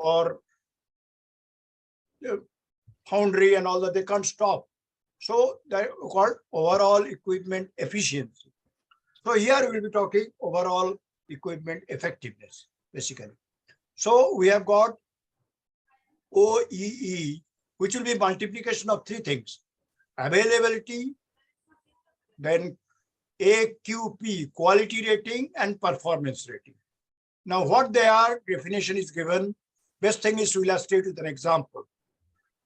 or foundry and all that, they can't stop. So that called overall equipment efficiency. So here we will be talking overall equipment effectiveness, basically. So we have got OEE, which will be multiplication of three things: availability, then AQP, quality rating, and performance rating. Now, what they are, definition is given. Best thing is to illustrate with an example.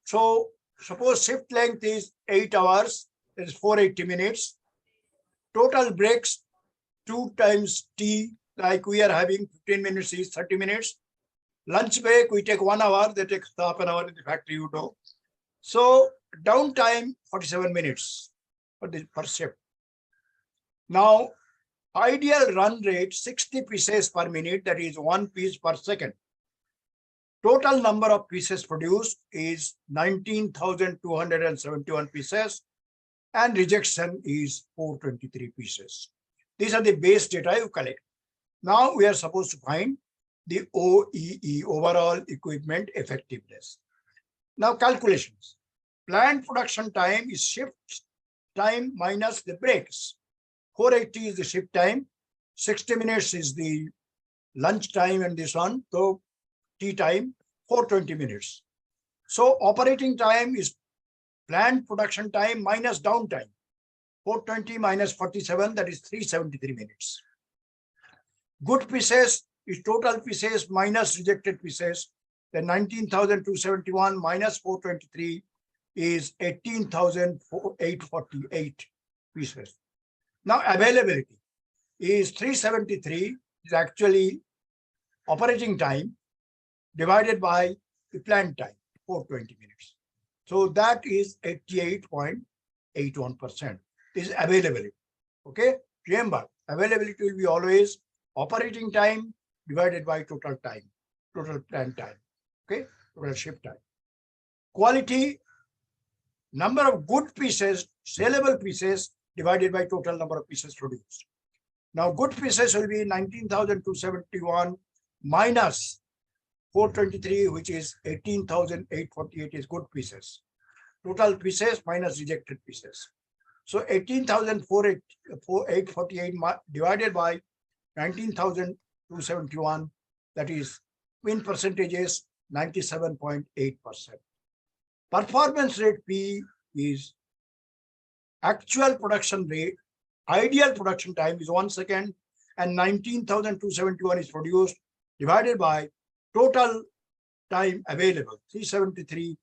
So, suppose shift length is 8 hours, that is 480 minutes. Total breaks 2 times T, like we are having 15 minutes is 30 minutes. Lunch break, we take 1 hour, they take half an hour in the factory, you know. So, downtime 47 minutes per shift. Now, ideal run rate 60 pieces per minute, that is 1 piece per second. Total number of pieces produced is 19,271 pieces, and rejection is 423 pieces. These are the base data you collect. Now we are supposed to find the OEE, overall equipment effectiveness. Now calculations. Planned production time is shift time minus the breaks. 480 is the shift time, 60 minutes is the lunch time, and this one, so tea time, 420 minutes. So operating time is planned production time minus downtime. 420 minus 47, that is 373 minutes. Good pieces is total pieces minus rejected pieces. Then 19,271 minus 423 is 18,848 pieces. Now availability is 373 is actually operating time divided by the planned time, 420 minutes. So that is 88.81% is availability. Okay, remember availability will be always operating time divided by total time, total planned time. Okay, total shift time. Quality, number of good pieces, saleable pieces divided by total number of pieces produced. Now good pieces will be 19,271 minus 423, which is 18,848 is good pieces. Total pieces minus rejected pieces. So 18,848 divided by 19,271, that is in percentages 97.8%. Performance rate P is actual production rate, ideal production time is 1 second, and 19,271 is produced divided by total time available, 373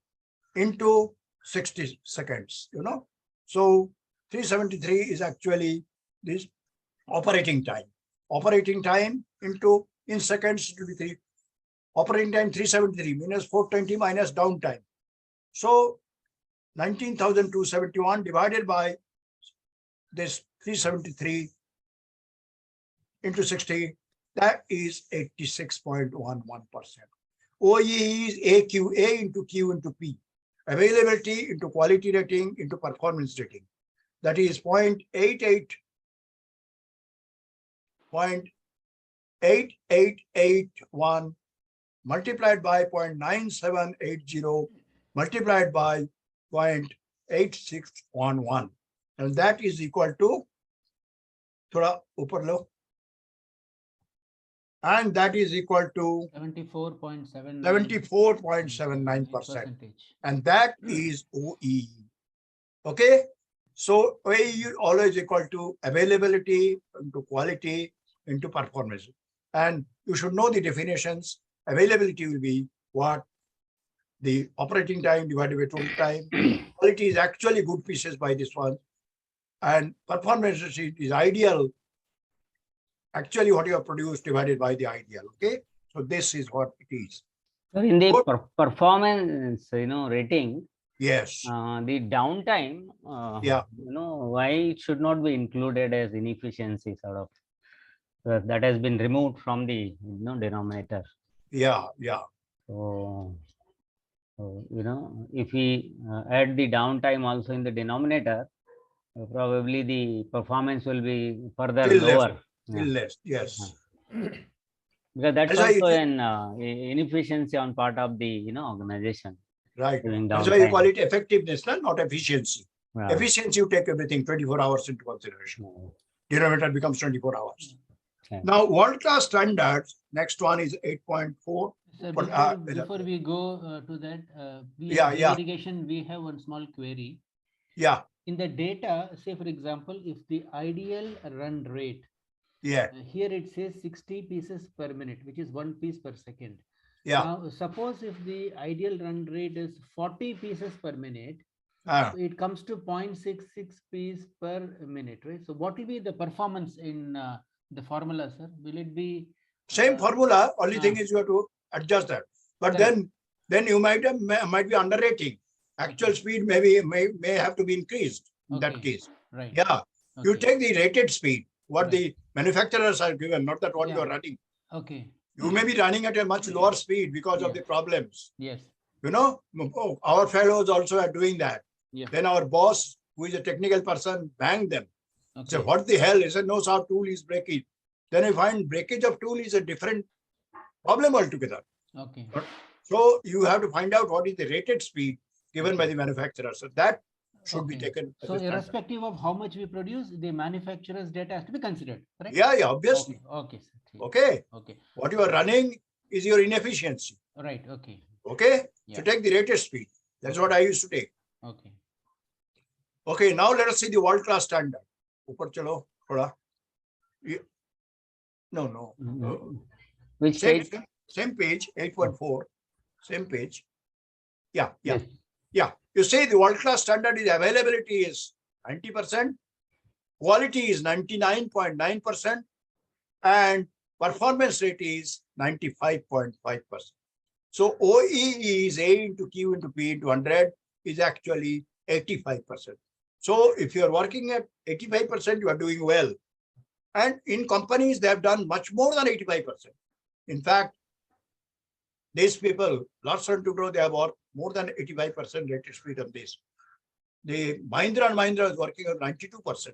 into 60 seconds, you know. So 373 is actually this operating time. Operating time into in seconds to be 3. Operating time 373 minus 420 minus downtime. So 19,271 divided by this 373 into 60, that is 86.11%. OEE is AQA into Q into P. Availability into quality rating into performance rating. That is 0.8881 multiplied by 0.9780 multiplied by 0.8611. And that is equal to, thoda upar lo, and that is equal to 74.79%. And that is OEE. Okay. So OEE always equal to availability into quality into performance. And you should know the definitions. Availability will be what? The operating time divided by total time. Quality is actually good pieces by this one. And performance is ideal, actually what you have produced divided by the ideal. Okay, so this is what it is. So in the performance, rating, yes, the downtime, yeah, why it should not be included as inefficiency sort of, that has been removed from the denominator. Yeah, yeah. So if we add the downtime also in the denominator, probably the performance will be further Still lower. Still less, yes. Because that's That's why also it- an inefficiency on part of the organization. right. During That's why you call downtime. it effectiveness, not efficiency. Yeah. Efficiency, you take everything 24 hours into consideration. Denominator becomes 24 hours. Yeah. Now, world-class standards, next one is 8.4. Sir, But, before we go to that, Yeah, in yeah. irrigation, we have one small query. Yeah, In the data, say for example, if the ideal run rate, yeah, here it says 60 pieces per minute, which is 1 piece per second. yeah. Now, suppose if the ideal run rate is 40 pieces per minute, Ah, so it comes to 0.66 piece per minute, right? So what will be the performance in the formula, sir? Will it be same formula, only thing ah. is you have to adjust that. But Correct. then you might be underrating. Actual Okay. speed may have to be increased in that Okay. case. Right? Yeah, you Okay. take the rated speed, what Right. the manufacturers are given, not that what you Yeah. are running. Okay. You may be running at a much lower speed because of Yeah. the problems. Yes. You know, our fellows also are doing that. Yeah. Then our boss, who is a technical person, banged them. Okay. So what the hell? He said, no, sir, tool is breakage. Then I find breakage of tool is a different problem altogether. Okay. So you have to find out what is the rated speed given by the manufacturer. So that should be Okay. taken. as So a standard. irrespective of how much we produce, the manufacturer's data has to be considered, correct? Yeah, obviously. Okay, sir. Okay. Okay. What you are running is your inefficiency. Right. Okay. Okay. Yeah. So take the rated speed. That's what I used to take. Okay. Okay. Now let us see the world-class standard. Upar chalo, thoda. No. Which Same, page? same page, 8.4. Same page. Yeah. Yes. You say the world-class standard is availability is 90%, quality is 99.9%, and performance rate is 95.5%. So OEE is A into Q into P into 100 is actually 85%. So if you are working at 85%, you are doing well. And in companies, they have done much more than 85%. In fact, these people, Larsen & Toubro, they have worked more than 85% rated speed on this. The Mahindra & Mahindra is working on 92%.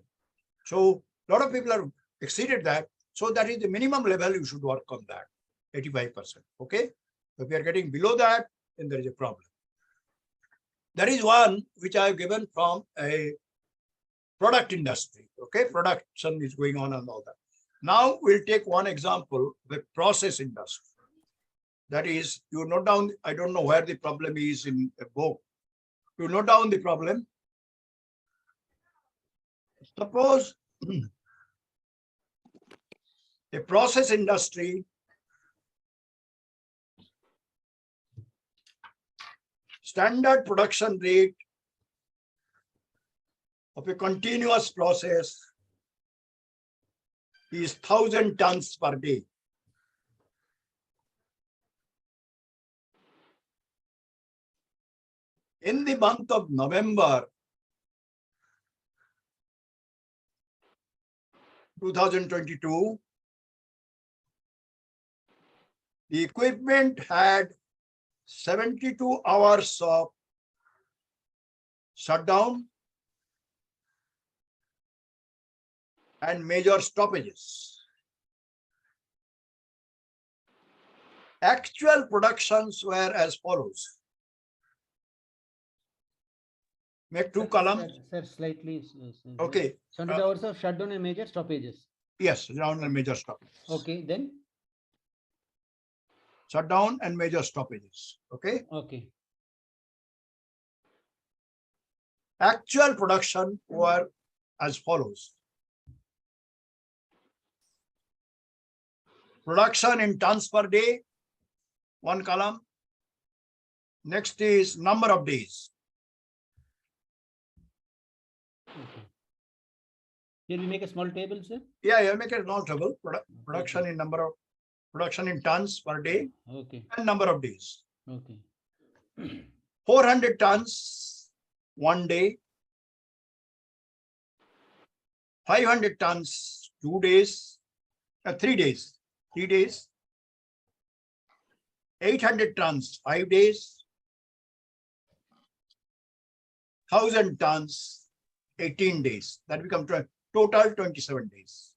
So a lot of people have exceeded that. So that is the minimum level you should work on that, 85%. Okay. If you are getting below that, then there is a problem. That is one which I have given from a product industry. Okay. Production is going on and all that. Now we'll take one example with process industry. That is, you note down, I don't know where the problem is in a book. You note down the problem. Suppose a process industry standard production rate of a continuous process is 1,000 tons per day. In the month of November 2022, the equipment had 72 hours of shutdown and major stoppages. Actual productions were as follows. Make two columns. Sir, slightly. Okay. 70 hours of shutdown and major stoppages. Yes, shutdown and major stoppages. Okay, then? Shutdown and major stoppages. Okay. Okay. Actual production were as follows. Production in tons per day, one column. Next is number of days. Okay. Here we make a small table, sir? Yeah, you make it notable. Production in number of production in tons per day Okay. and number of days. Okay. 400 tons one day. 500 tons 2 days. 3 days. 3 days. 800 tons 5 days. 1,000 tons 18 days. That becomes total 27 days.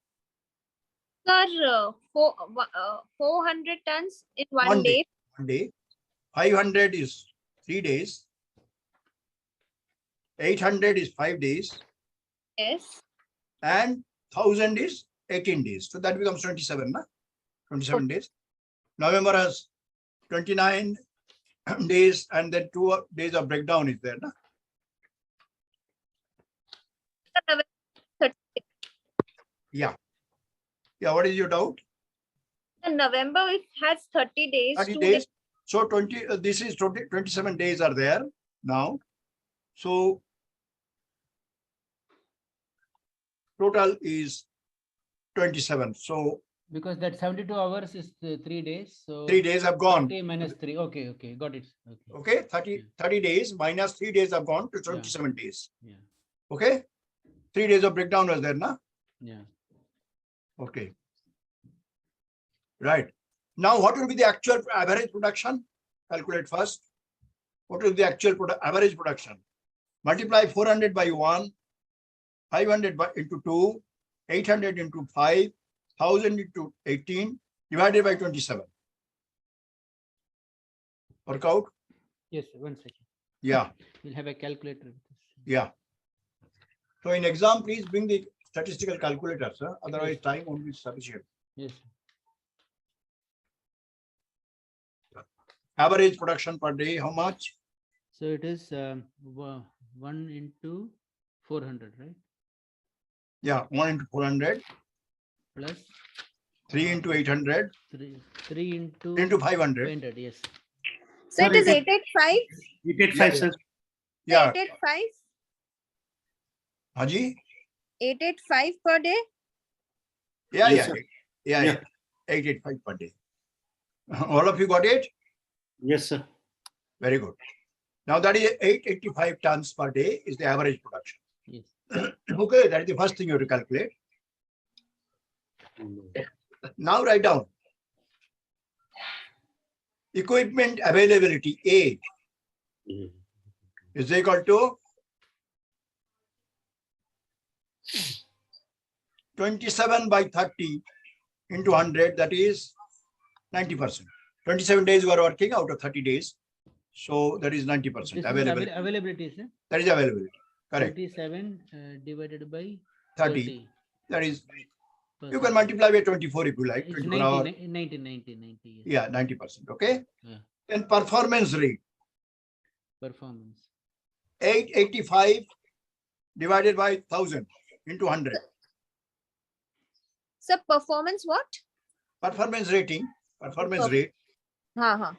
Sir, 400 tons in one One day. 1 day. 500 is 3 days. 800 is 5 days. Yes. And 1000 is 18 days. So that becomes 27, na? 27 days. November has 29 days and then 2 days of breakdown is there. Na? Yeah. Yeah. What is your doubt? November it has 30 days. 30 2 days. So 20, this is 27 days are there now. So total is 27. So Because that 72 hours is 3 days, so. 3 days have gone. 30 minus 3, okay, got it. Okay, Okay. 30 days minus 3 days have gone to 27 days. yeah, Okay. 3 days of breakdown was there, na? yeah. Okay. Right. Now, what will be the actual average production? Calculate first. What will be the actual average production? Multiply 400 by 1, 500 into 2, 800 into 5, 1000 into 18, divided by 27. Work out? Yes, 1 second. Yeah. We'll have a calculator with us. Yeah. So in exam, please bring the statistical calculator, sir. Otherwise, Yes. time won't be sufficient. Yes, Average production per day, how much? so it is 1 into 400, right? Yeah, 1 into 400, Plus 3 into 800, 3 into 500. 500, yes. So it is 885. 885, sir. Yeah, 885. Haji? 885 per day. Yeah, Yes, yeah, sir. yeah, Yeah. 885 per day. All of you got it? Yes, sir. Very good. Now that is 885 tons per day is the average production. Yes. Okay, that is the first thing you have to calculate. Now write down. Equipment availability A is equal to 27 by 30 into 100, that is 90%. 27 days we are working out of 30 days. So that is 90% This is availability. availability, sir. That is availability. Correct. 27 divided by 30. 30. That is, you can percent. multiply by 24 if you like. It's 24 hours. 90. Yes. Yeah, 90%. Okay. Yeah. Then performance rate, Performance. 885 divided by 1000 into 100. So performance what? Performance rating, performance Okay. rate, Ha.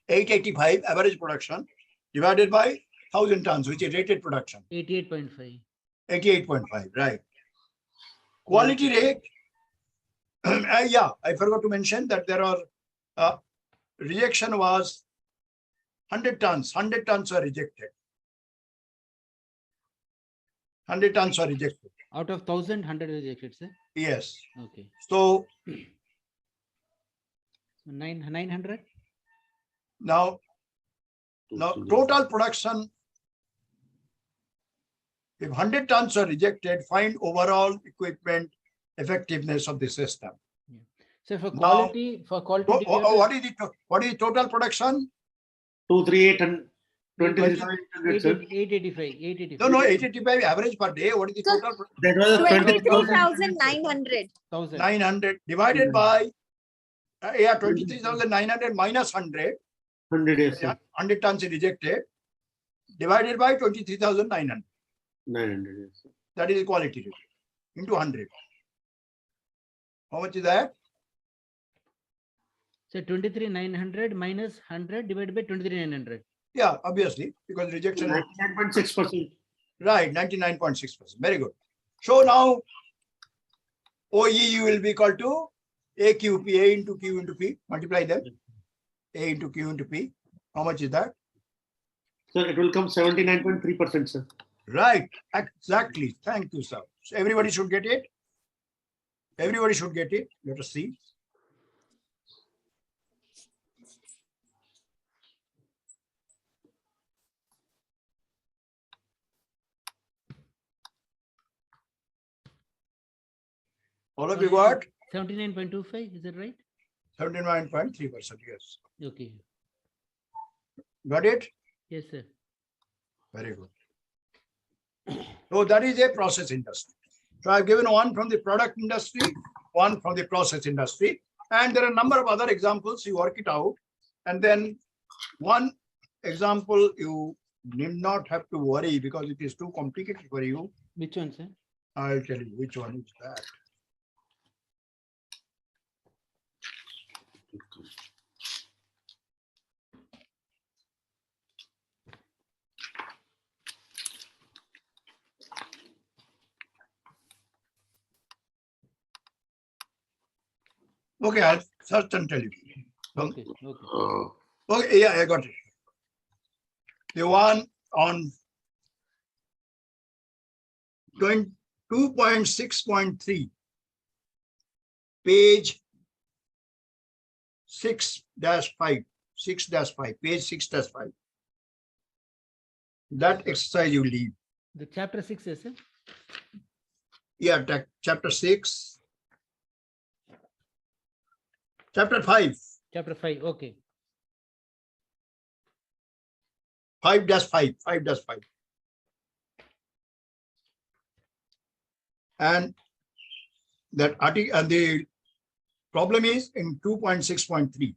885 average production divided by 1000 tons, which is rated production, 88.5. 88.5, right. Quality rate, yeah, I forgot to mention that there are, rejection was 100 tons, 100 tons were rejected. 100 tons were rejected. Out of 1,000, 100 rejected, sir. Yes. Okay. So So 900. now total production, if 100 tons are rejected, find overall equipment effectiveness of the system. So for Now, quality, What is total production? 238 and 20. 2700, sir. 885. No, 885 average per day. What is the So- total? That was 23,900. 1,000. 900 divided by, 23,900 minus 100. 100, yes, sir. 100 tons is rejected. Divided by 23,900. 900, yes, sir. That is quality rate into 100. How much is that? So 23,900 minus 100 divided by 23,900. Yeah, obviously, because rejection. 99.6%. Right, 99.6%. Very good. So now OEE will be equal to AQP, A into Q into P. Multiply them. A into Q into P. How much is that? Sir, it will come 79.3%, sir. Right, exactly. Thank you, sir. So everybody should get it. Everybody should get it. Let us see. All of you got? 79.25, is that right? 79.3%, yes. Okay. Got it? Yes, sir. Very good. So that is a process industry. So I've given one from the product industry, one from the process industry, and there are a number of other examples. You work it out, and then one example you need not have to worry because it is too complicated for you. Which one, sir? I'll tell you which one is that. Okay, I'll search and tell you. Okay, okay. Okay, yeah, I got it. The one on 2.6.3, page 6-5, 6-5, page 6-5. That exercise you leave. The chapter 6, yes, sir? Yeah, chapter 6. Chapter 5, Chapter 5, okay. 5-5, 5-5. And that article and the problem is in 2.6.3.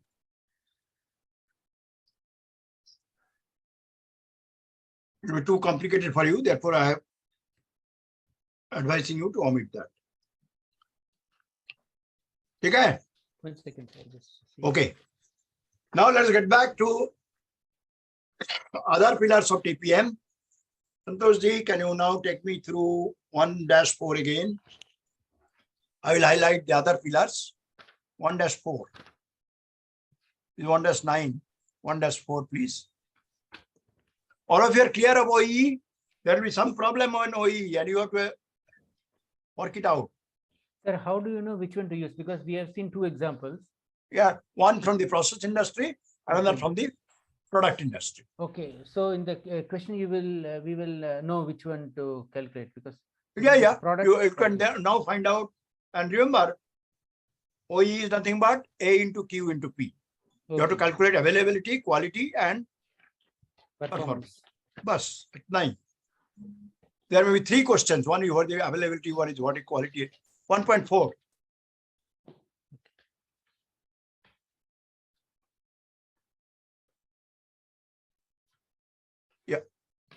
It will be too complicated for you, therefore I am advising you to omit that. Okay. 1 second, sir. Just see. Okay. Now let's get back to other pillars of TPM. Santosh ji, can you now take me through 1-4 again? I will highlight the other pillars. 1-4. 1-9. 1-4, please. All of you are clear of OEE? There will be some problem on OEE and you have to work it out. Sir, how do you know which one to use? Because we have seen 2 examples. Yeah, one from the process industry, another Okay. from the product industry. Okay, so in the question, we will know which one to calculate because Yeah. product. You can now find out. And remember, OEE is nothing but A into Q into P. You have to Okay, calculate availability, quality, and performance. bus at 9. There may be 3 questions. One is what the availability, one is what is quality. 1.4.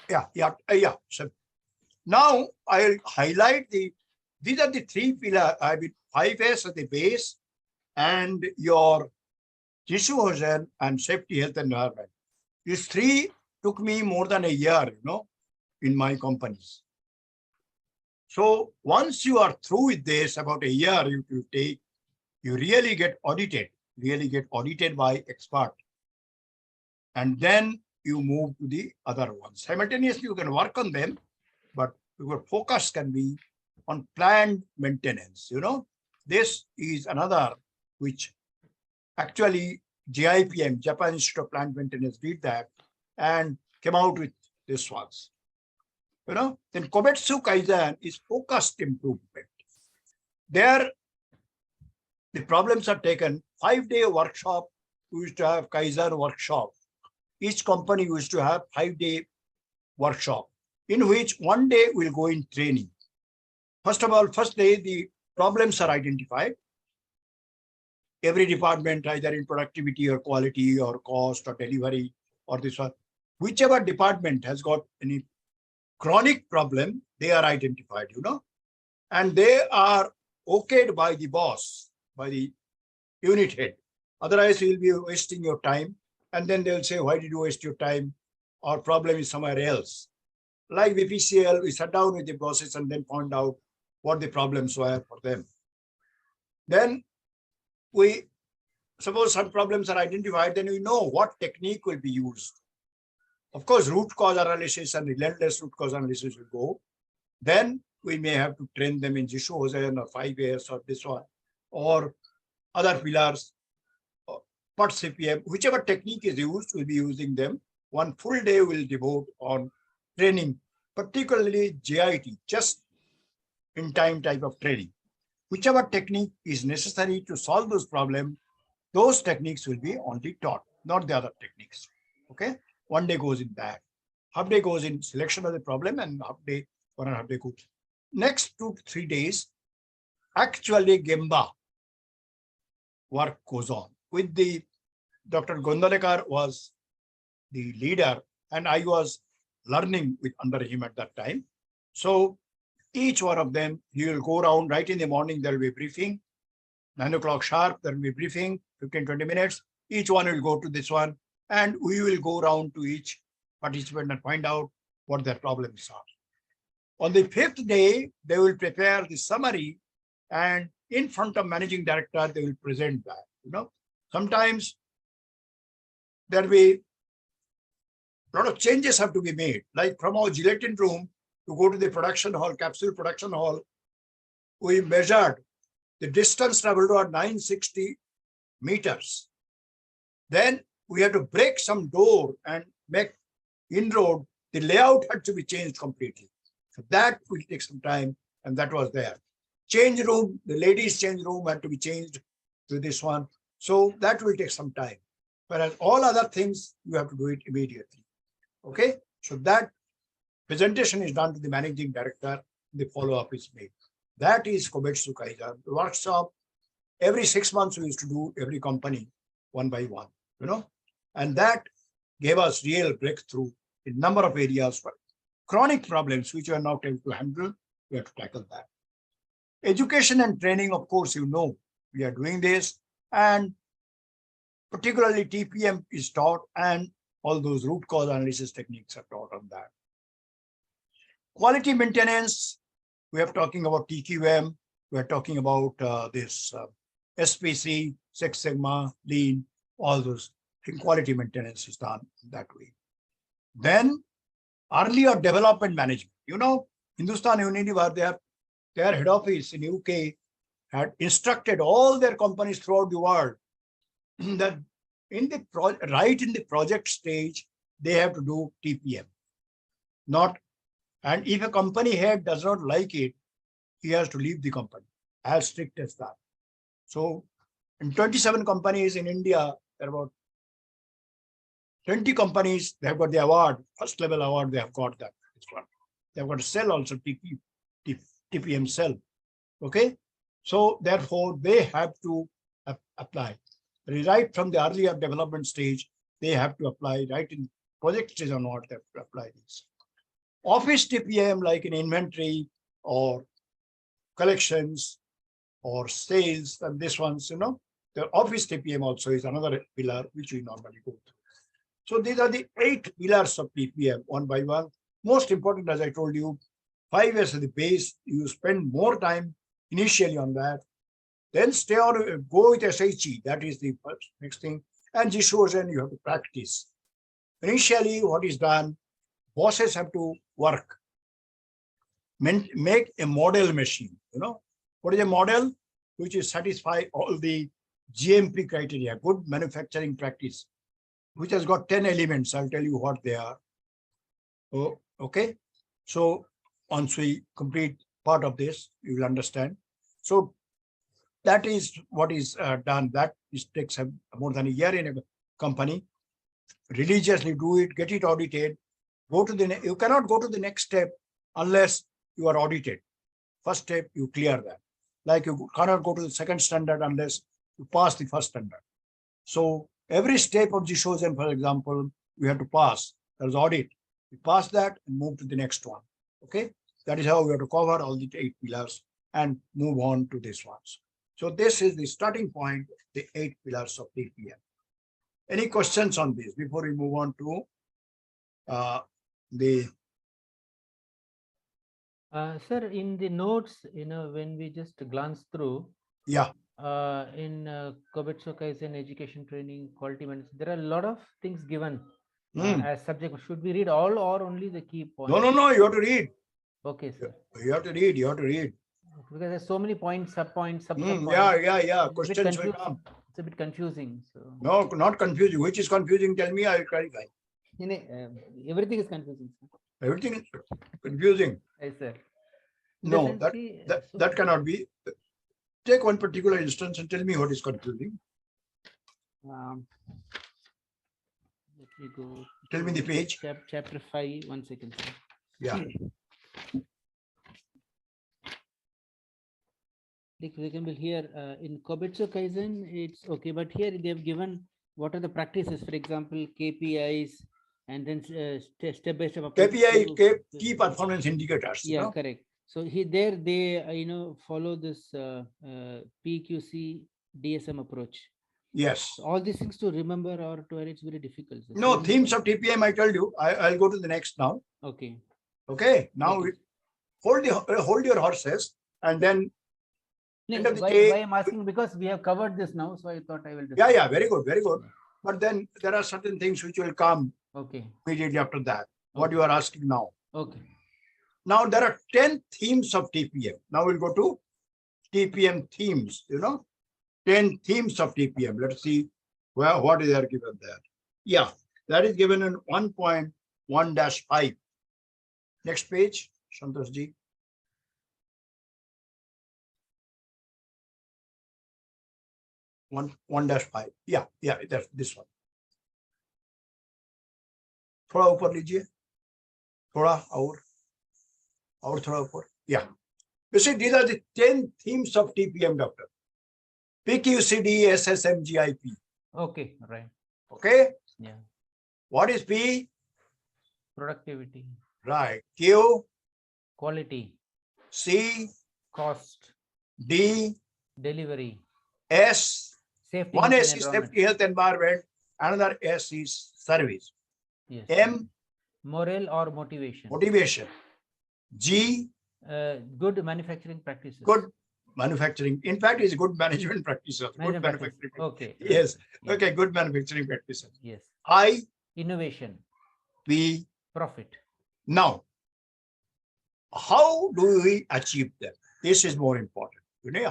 Yeah. So now I'll highlight these are the 3 pillars. I mean, 5S at the base and your Jisoo and safety, health, and environment. These 3 took me more than a year, in my companies. So once you are through with this, about a year you really get audited by expert. And then you move to the other ones. Simultaneously, you can work on them, but your focus can be on planned maintenance. This is another which actually JIPM, Japan Institute of Plant Maintenance, did that and came out with this ones. Then Kometsu Kaizen is focused improvement. There, the problems are taken. 5-day workshop. We used to have Kaizen workshop. Each company used to have 5-day workshop in which 1 day will go in training. First of all, first day, the problems are identified. Every department, either in productivity or quality or cost or delivery or this one, whichever department has got any chronic problem, they are identified, and they are okayed by the boss, by the unit head. Otherwise, you will be wasting your time. And then they'll say, why did you waste your time? Our problem is somewhere else. Like VPCL, we sat down with the bosses and then found out what the problems were for them. Then we suppose some problems are identified, then we know what technique will be used. Of course, root cause analysis and relentless root cause analysis will go. Then we may have to train them in Jisoo Hosen or 5S or this one or other pillars. But CPM, whichever technique is used, we'll be using them. 1 full day will devote on training, particularly JIT, just in time type of training. whichever technique is necessary to solve those problems, those techniques will be only taught, not the other techniques. Okay, 1 day goes in that, half day goes in selection of the problem, and half day, 1.5 day goes. Next 2 to 3 days, actually Gemba work goes on with the Dr. Gondalekar was the leader, and I was learning with under him at that time. So each one of them, he will go around right in the morning, there will be briefing, 9 o'clock sharp, there will be briefing, 15, 20 minutes. Each one will go to this one, and we will go around to each participant and find out what their problems are. On the 5th day, they will prepare the summary, and in front of managing director, they will present that. Sometimes there will be a lot of changes have to be made, like from our gelatin room to go to the production hall, capsule production hall. We measured the distance traveled to 960 meters. Then we had to break some door and make inroad. The layout had to be changed completely. So that will take some time, and that was there. Change room, the ladies' change room had to be changed to this one. So that will take some time. Whereas all other things, you have to do it immediately. Okay, so that presentation is done to the managing director, the follow-up is made. That is Kobetsu Kaizen. The workshop, every 6 months we used to do every company one by one, and that gave us real breakthrough in number of areas. For chronic problems which we are not able to handle, we have to tackle that. Education and training, of course, we are doing this, and particularly TPM is taught, and all those root cause analysis techniques are taught on that. Quality maintenance, we are talking about TQM, we are talking about this SPC, Six Sigma, Lean, all those. Quality maintenance is done that way. Then earlier development management. Hindustan Unilever, their head office in UK had instructed all their companies throughout the world that in the project stage, they have to do TPM. And if a company head does not like it, he has to leave the company, as strict as that. So in 27 companies in India, there are about 20 companies, they have got the award, first level award, they have got that. They've got to sell also TPM sell. Okay. So therefore they have to apply. Right from the earlier development stage, they have to apply, right in project stage or not, they have to apply this. Office TPM, like in inventory or collections or sales, and this one's, the office TPM also is another pillar which we normally go through. So these are the 8 pillars of TPM, one by one. Most important, as I told you, 5 years of the base, you spend more time initially on that. Then stay on, go with SHE, that is the first, next thing. And Jishozen, you have to practice. Initially, what is done, bosses have to work, make a model machine. What is a model? Which is satisfy all the GMP criteria, good manufacturing practice, which has got 10 elements. I'll tell you what they are. Oh, okay. So once we complete part of this, you will understand. So that is what is done. That takes more than a year in a company. Religiously do it, get it audited. You cannot go to the next step unless you are audited. First step, you clear that. Like you cannot go to the second standard unless you pass the first standard. So every step of Jishozen, for example, we have to pass. There's audit. We pass that and move to the next one. Okay. That is how we have to cover all the 8 pillars and move on to this ones. So this is the starting point, the 8 pillars of TPM. Any questions on this before we move on to Sir, in the notes, when we just glance through, yeah. In Kobetsu Kaizen education training, quality management, there are a lot of things given as subject. Should we read all or only the key points? No, you have to read. Okay, sir. You have to read, Because there's so many points, sub-points, Yeah. Questions will come. It's a bit confusing. So No, not confusing. Which is confusing? Tell me, I'll clarify. Everything is confusing, sir. Everything is confusing. Yes, sir. No, that cannot be. Take one particular instance and tell me what is confusing. Let me go. Tell me the to page. Chapter 5. 1 second, sir. Yeah. Like, for example, here in Kobetsu Kaizen, it's okay, but here they have given what are the practices, for example, KPIs, and then step by step. approach KPI, to- key performance indicators. Yeah, correct. So there they follow this PQC DSM approach. Yes. So all these things to remember or to it's very difficult. sir. No, So- themes of TPM, I told you. I'll go to the next now. Okay. Okay. Now Okay. hold your horses and then No, end of the why day- I'm asking, because we have covered this now, so I thought I will. yeah, discuss. very good, very good. But then there are certain things which will come Okay. immediately after that. What Okay. you are asking now. Okay. Now there are 10 themes of TPM. Now we'll go to TPM themes, 10 themes of TPM. Let's see what is there given there. Yeah, that is given in 1.1-5. Next page, Santosh ji. 1.5. Yeah, that's this one. थोड़ा ऊपर लीजिए, थोड़ा और थोड़ा ऊपर. Yeah. You see, these are the 10 themes of TPM, doctor. PQCD, SSMGIP. Okay. Right. Okay. Yeah. What is P? Productivity, Right. Q, quality, C, cost, D, delivery, S. safety. One health S and is environment. safety, health, environment. Another S is service. Yes. M, Morale or motivation. motivation. G, Good manufacturing practices. good manufacturing. In fact, it's good management practices. Good Management practices. manufacturing. Okay. right, Yes. right, Okay, good manufacturing practices. Yes. I, Innovation, P. profit. Now, how do we achieve them? This is more important.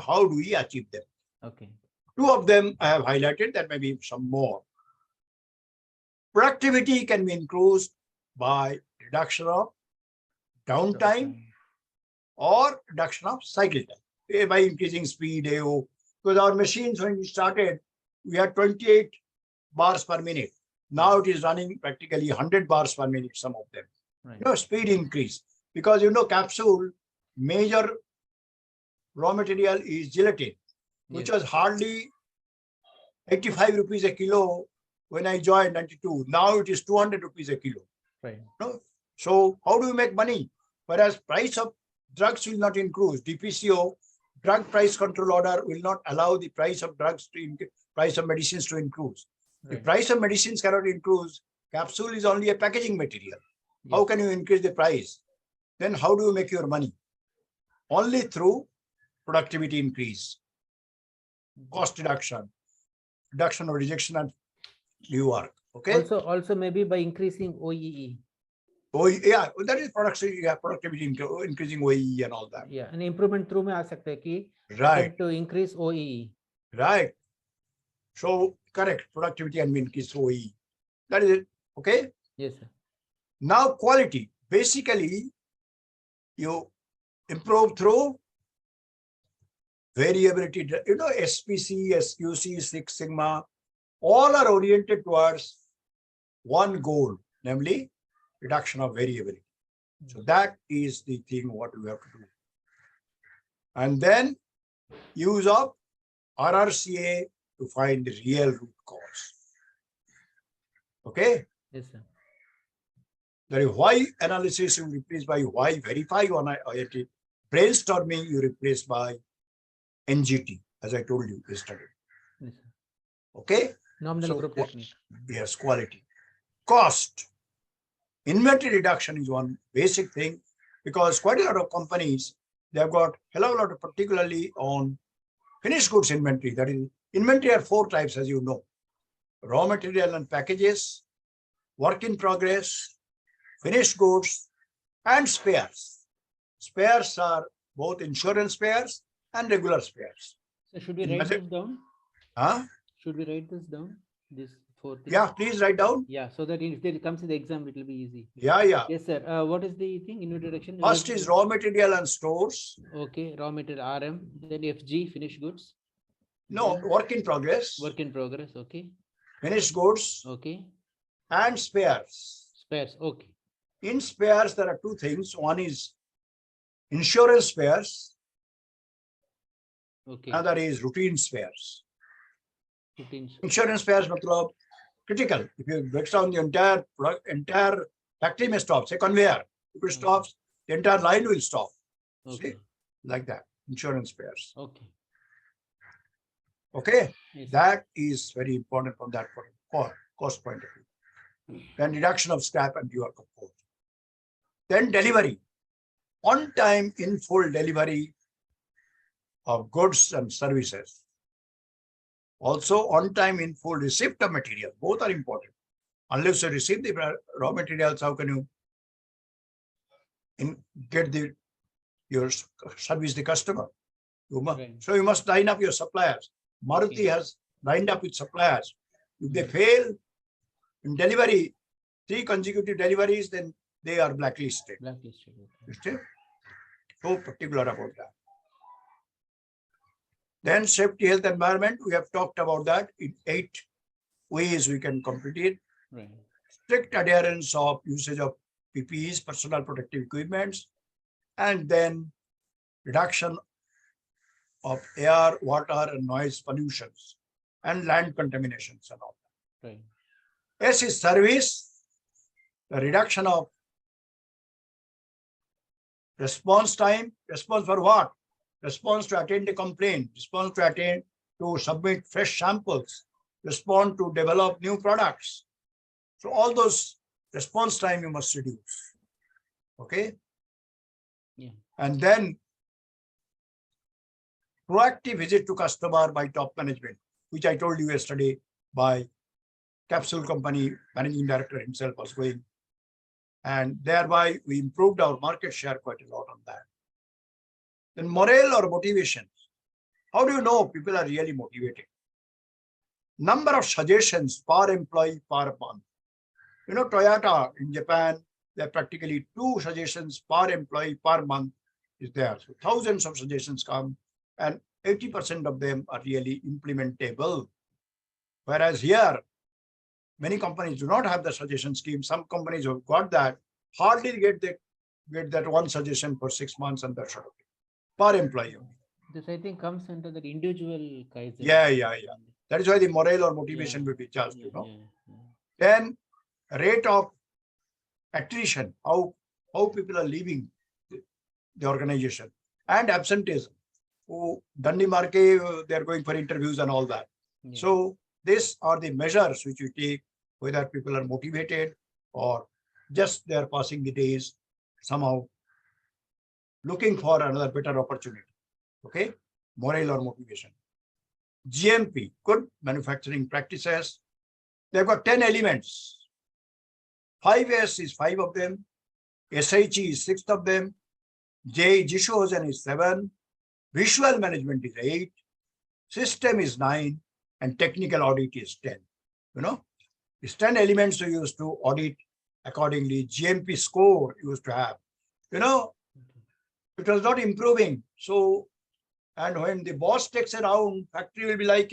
How do we achieve them? Okay. Two of them I have highlighted, there may be some more. Productivity can be increased by reduction of downtime or reduction of cycle time by increasing speed, AO. Because our machines, when we started, we had 28 bars per minute. Now it is running practically 100 bars per minute, some of them. Right. Speed increase. Because capsule, major raw material is gelatin, which Yes. was hardly 85 rupees a kilo when I joined 92. Now it is 200 rupees a kilo. Right. So how do we make money? Whereas price of drugs will not increase. DPCO, drug price control order, will not allow the price of drugs to price of medicines to increase. The Right. price of medicines cannot increase. Capsule is only a packaging material. How Yes. can you increase the price? Then how do you make your money? Only through productivity increase, cost reduction, reduction or rejection and new work. Okay. Also maybe by increasing OEE. Oh yeah, that is productivity. Yeah, productivity increasing OEE and all that. Yeah, an improvement through में आ सकता है कि Right, attempt to increase OEE. right. So correct, productivity and increase OEE. That is it. Okay. Yes, sir. Now quality. Basically, you improve through variability. SPC, SQC, Six Sigma, all are oriented towards one goal, namely reduction of variability. So that is the thing what we have to do. And then use of RRCA to find the real root cause. Okay. Yes, sir. That is why analysis you replace by why verify on IIT. Brainstorming you replace by NGT, as I told you yesterday. Yes, sir. Okay. Nominal So group technique. Yes, quality. Cost. Inventory reduction is one basic thing because quite a lot of companies, they have got a hell of a lot of, particularly on finished goods inventory. That is, inventory are 4 types, as you know: raw material and packages, work in progress, finished goods, and spares. Spares are both insurance spares and regular spares. So should we in write method- this down? Huh? Should we write this down? This 4 things. Yeah, please write down. Yeah, so that if it comes in the exam, it will be easy. Yeah, yeah. Yes, sir. What is the thing in introduction? First is raw material and stores. Okay, raw material RM, then FG, finished goods. No, Then work in progress, work in progress. Okay, finished goods, okay. and spares. Spares. Okay, In spares, there are two things. One is insurance spares, okay. another is routine spares. 15. Insurance spares, matlab, critical. If you break down the entire factory may stop, say conveyor, if it stops, the entire line will stop. Okay, Like that, insurance spares. okay. Okay, Yes, sir. that is very important from that cost point of view. Then reduction of scrap and your comfort. Then delivery, on time in full delivery of goods and services. Also on time in full receipt of material, both are important. Unless you receive the raw materials, how can you get your service the customer? Right. So you must line up your suppliers. Maruti Okay. has lined up with suppliers. If they fail in delivery, 3 consecutive deliveries, then they are blacklisted. Blacklisted. Okay. Understand? So particular about that. Then safety, health, environment, we have talked about that in 8 ways we can complete it. Right. Strict adherence of usage of PPEs, personal protective equipments, and then reduction of air, water, and noise pollutions, and land contaminations and all. Right. S is service, the reduction of response time. Response for what? Response to attend a complaint, response to attend to submit fresh samples, respond to develop new products. So all those response time you must reduce. Okay? Yeah. And then proactive visit to customer by top management, which I told you yesterday by capsule company managing director himself was going. And thereby we improved our market share quite a lot on that. Then morale or motivation. How do you know people are really motivated? Number of suggestions per employee per month. You know, Toyota in Japan, there are practically 2 suggestions per employee per month is there. So thousands of suggestions come and 80% of them are really implementable. Whereas here, many companies do not have the suggestion scheme. Some companies have got that, hardly get that 1 suggestion for 6 months and that's sort of per employee. This I think comes under the individual Kaizen. Yeah. That is why the morale or motivation will be judged, Yeah, you know. yeah. Then rate of attrition, how people are leaving the organization, and absenteeism. Oh, Dandi Marke, they are going for interviews and all that. Yeah. So these are the measures which you take, whether people are motivated or just they are passing the days somehow looking for another better opportunity. Okay, morale or motivation. GMP, good manufacturing practices. They've got 10 elements. 5S is 5 of them. SHE is 6 of them. Jishozen is 7. Visual management is 8. System is 9. And technical audit is 10. You know, these 10 elements we used to audit accordingly. GMP score used to have. You know, it was not improving. So, and when the boss takes around, factory will be like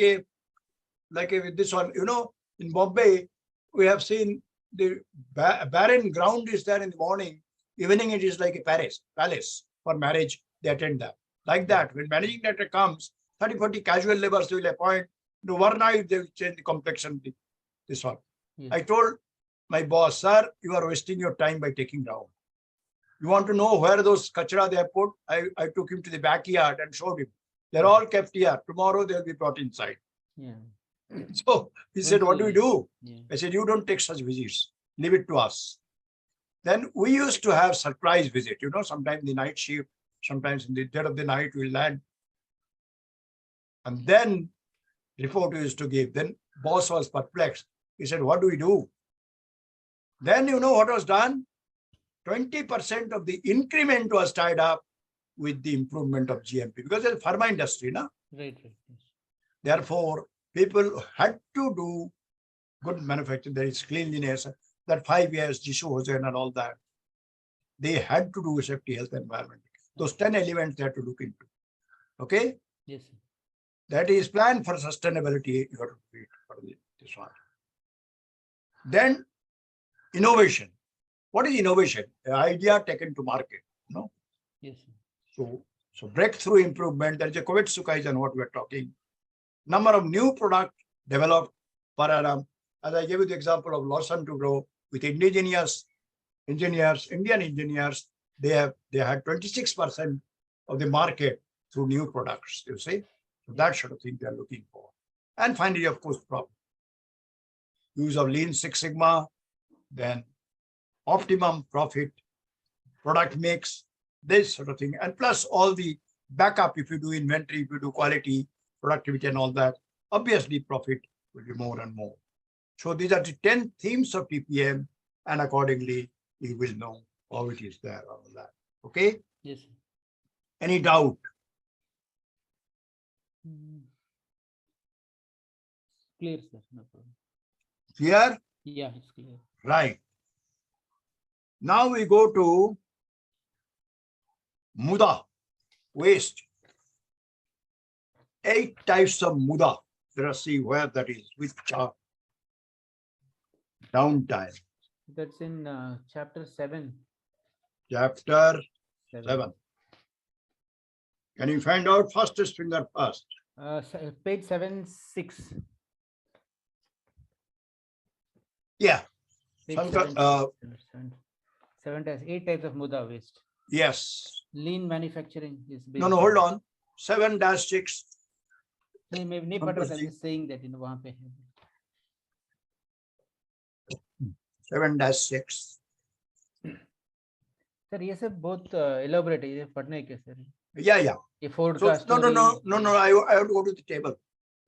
with this one. You know, in Bombay, we have seen the barren ground is there in the morning. Evening, it is like a palace for marriage. They attend that. Like that, when managing director comes, 30-40 casual laborers will appoint. Overnight, they will change the complexion. This one. Yes. I told my boss, sir, you are wasting your time by taking down. You want to know where those kachra they have put? I took him to the backyard and showed him. They're all kept here. Tomorrow they'll be brought inside. Yeah. So he said, what do we do? Yeah. I said, you don't take such visits. Leave it to us. Then we used to have surprise visit. You know, sometimes the night shift, sometimes in the dead of the night we'll land. And then report we used to give. Then boss was perplexed. He said, what do we do? Then you know what was done? 20% of the increment was tied up with the improvement of GMP because it's a pharma industry, na? Right. Yes. Therefore, people had to do good manufacturing, there is cleanliness, that 5 years, Jishu Hossain and all that. They had to do safety, health, environment. Those 10 elements they had to look into. Okay, Yes, sir. that is plan for sustainability. You have to read for this one. Then innovation. What is innovation? An idea taken to market. No. Yes, sir. So breakthrough improvement. There is a Kovetsu Kaizen, what we are talking. Number of new product developed per annum. As I gave you the example of Lawson to Grow with indigenous engineers, Indian engineers, they had 26% of the market through new products. You see, so that sort of thing they are looking for. And finally, of course, use of Lean Six Sigma, then optimum profit, product mix, this sort of thing, and plus all the backup. If you do inventory, if you do quality, productivity, and all that, obviously profit will be more and more. So these are the 10 themes of TPM, and accordingly, you will know how it is there, all that. Okay? Yes, sir. Any doubt? Mm. Clear, sir. No problem. Clear? Yeah, it's clear. Right. Now we go to Muda, waste. 8 types of Muda. Let us see where that is, which chart. Downtime. That's in chapter 7. Chapter 7. Can you find out fastest finger first? Page 7-6. Yeah. Page Shankar, 7 types, 8 types of Muda waste. yes. Lean manufacturing is based. No, hold on. 7-6. नहीं नहीं पढ़ रहा था, just saying that वहाँ पे है. 7-6. Sir ये सब बहुत elaborate है, ये पढ़ने के सर. Yeah. ये So, forecast. no. I have to go to the table.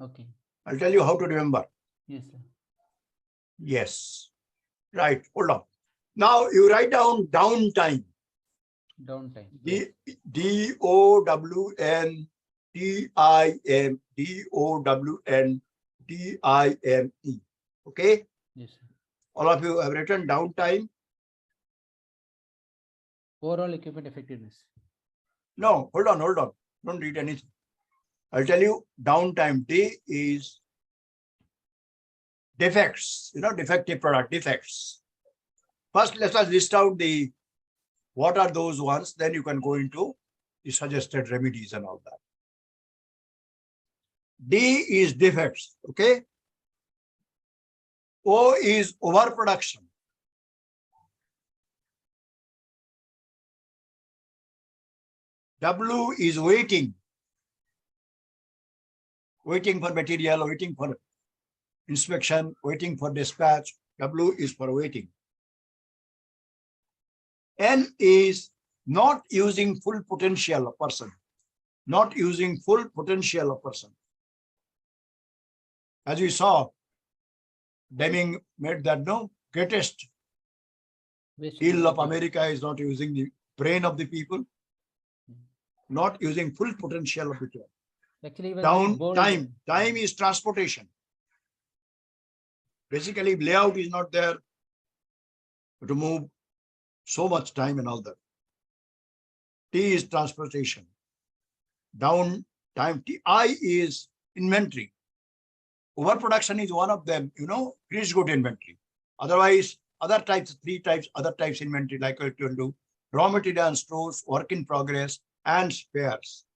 Okay. I'll tell you how to remember. Yes, sir. Yes. Right. Hold on. Now you write down downtime. Downtime. DOWNTIME. Okay. Yes, sir. All of you have written downtime. Overall equipment effectiveness. No, hold on. Don't read anything. I'll tell you downtime. D is defects, defective product, defects. First, let us list out what are those ones, then you can go into the suggested remedies and all that. D is defects, okay? O is overproduction. W is waiting for material, waiting for inspection, waiting for dispatch. W is for waiting. N is not using full potential of person. Not using full potential of person. As we saw, Deming made that greatest ill of America is not using the brain of the people, not using full potential of the people. Actually, Time is transportation. Basically, layout is not there to move so much time and all that. T is transportation. Down time. I is inventory. Overproduction is one of them, finished good inventory. Otherwise, other types, 3 types, other types inventory, like I told you, raw material and stores, work in progress, and spares.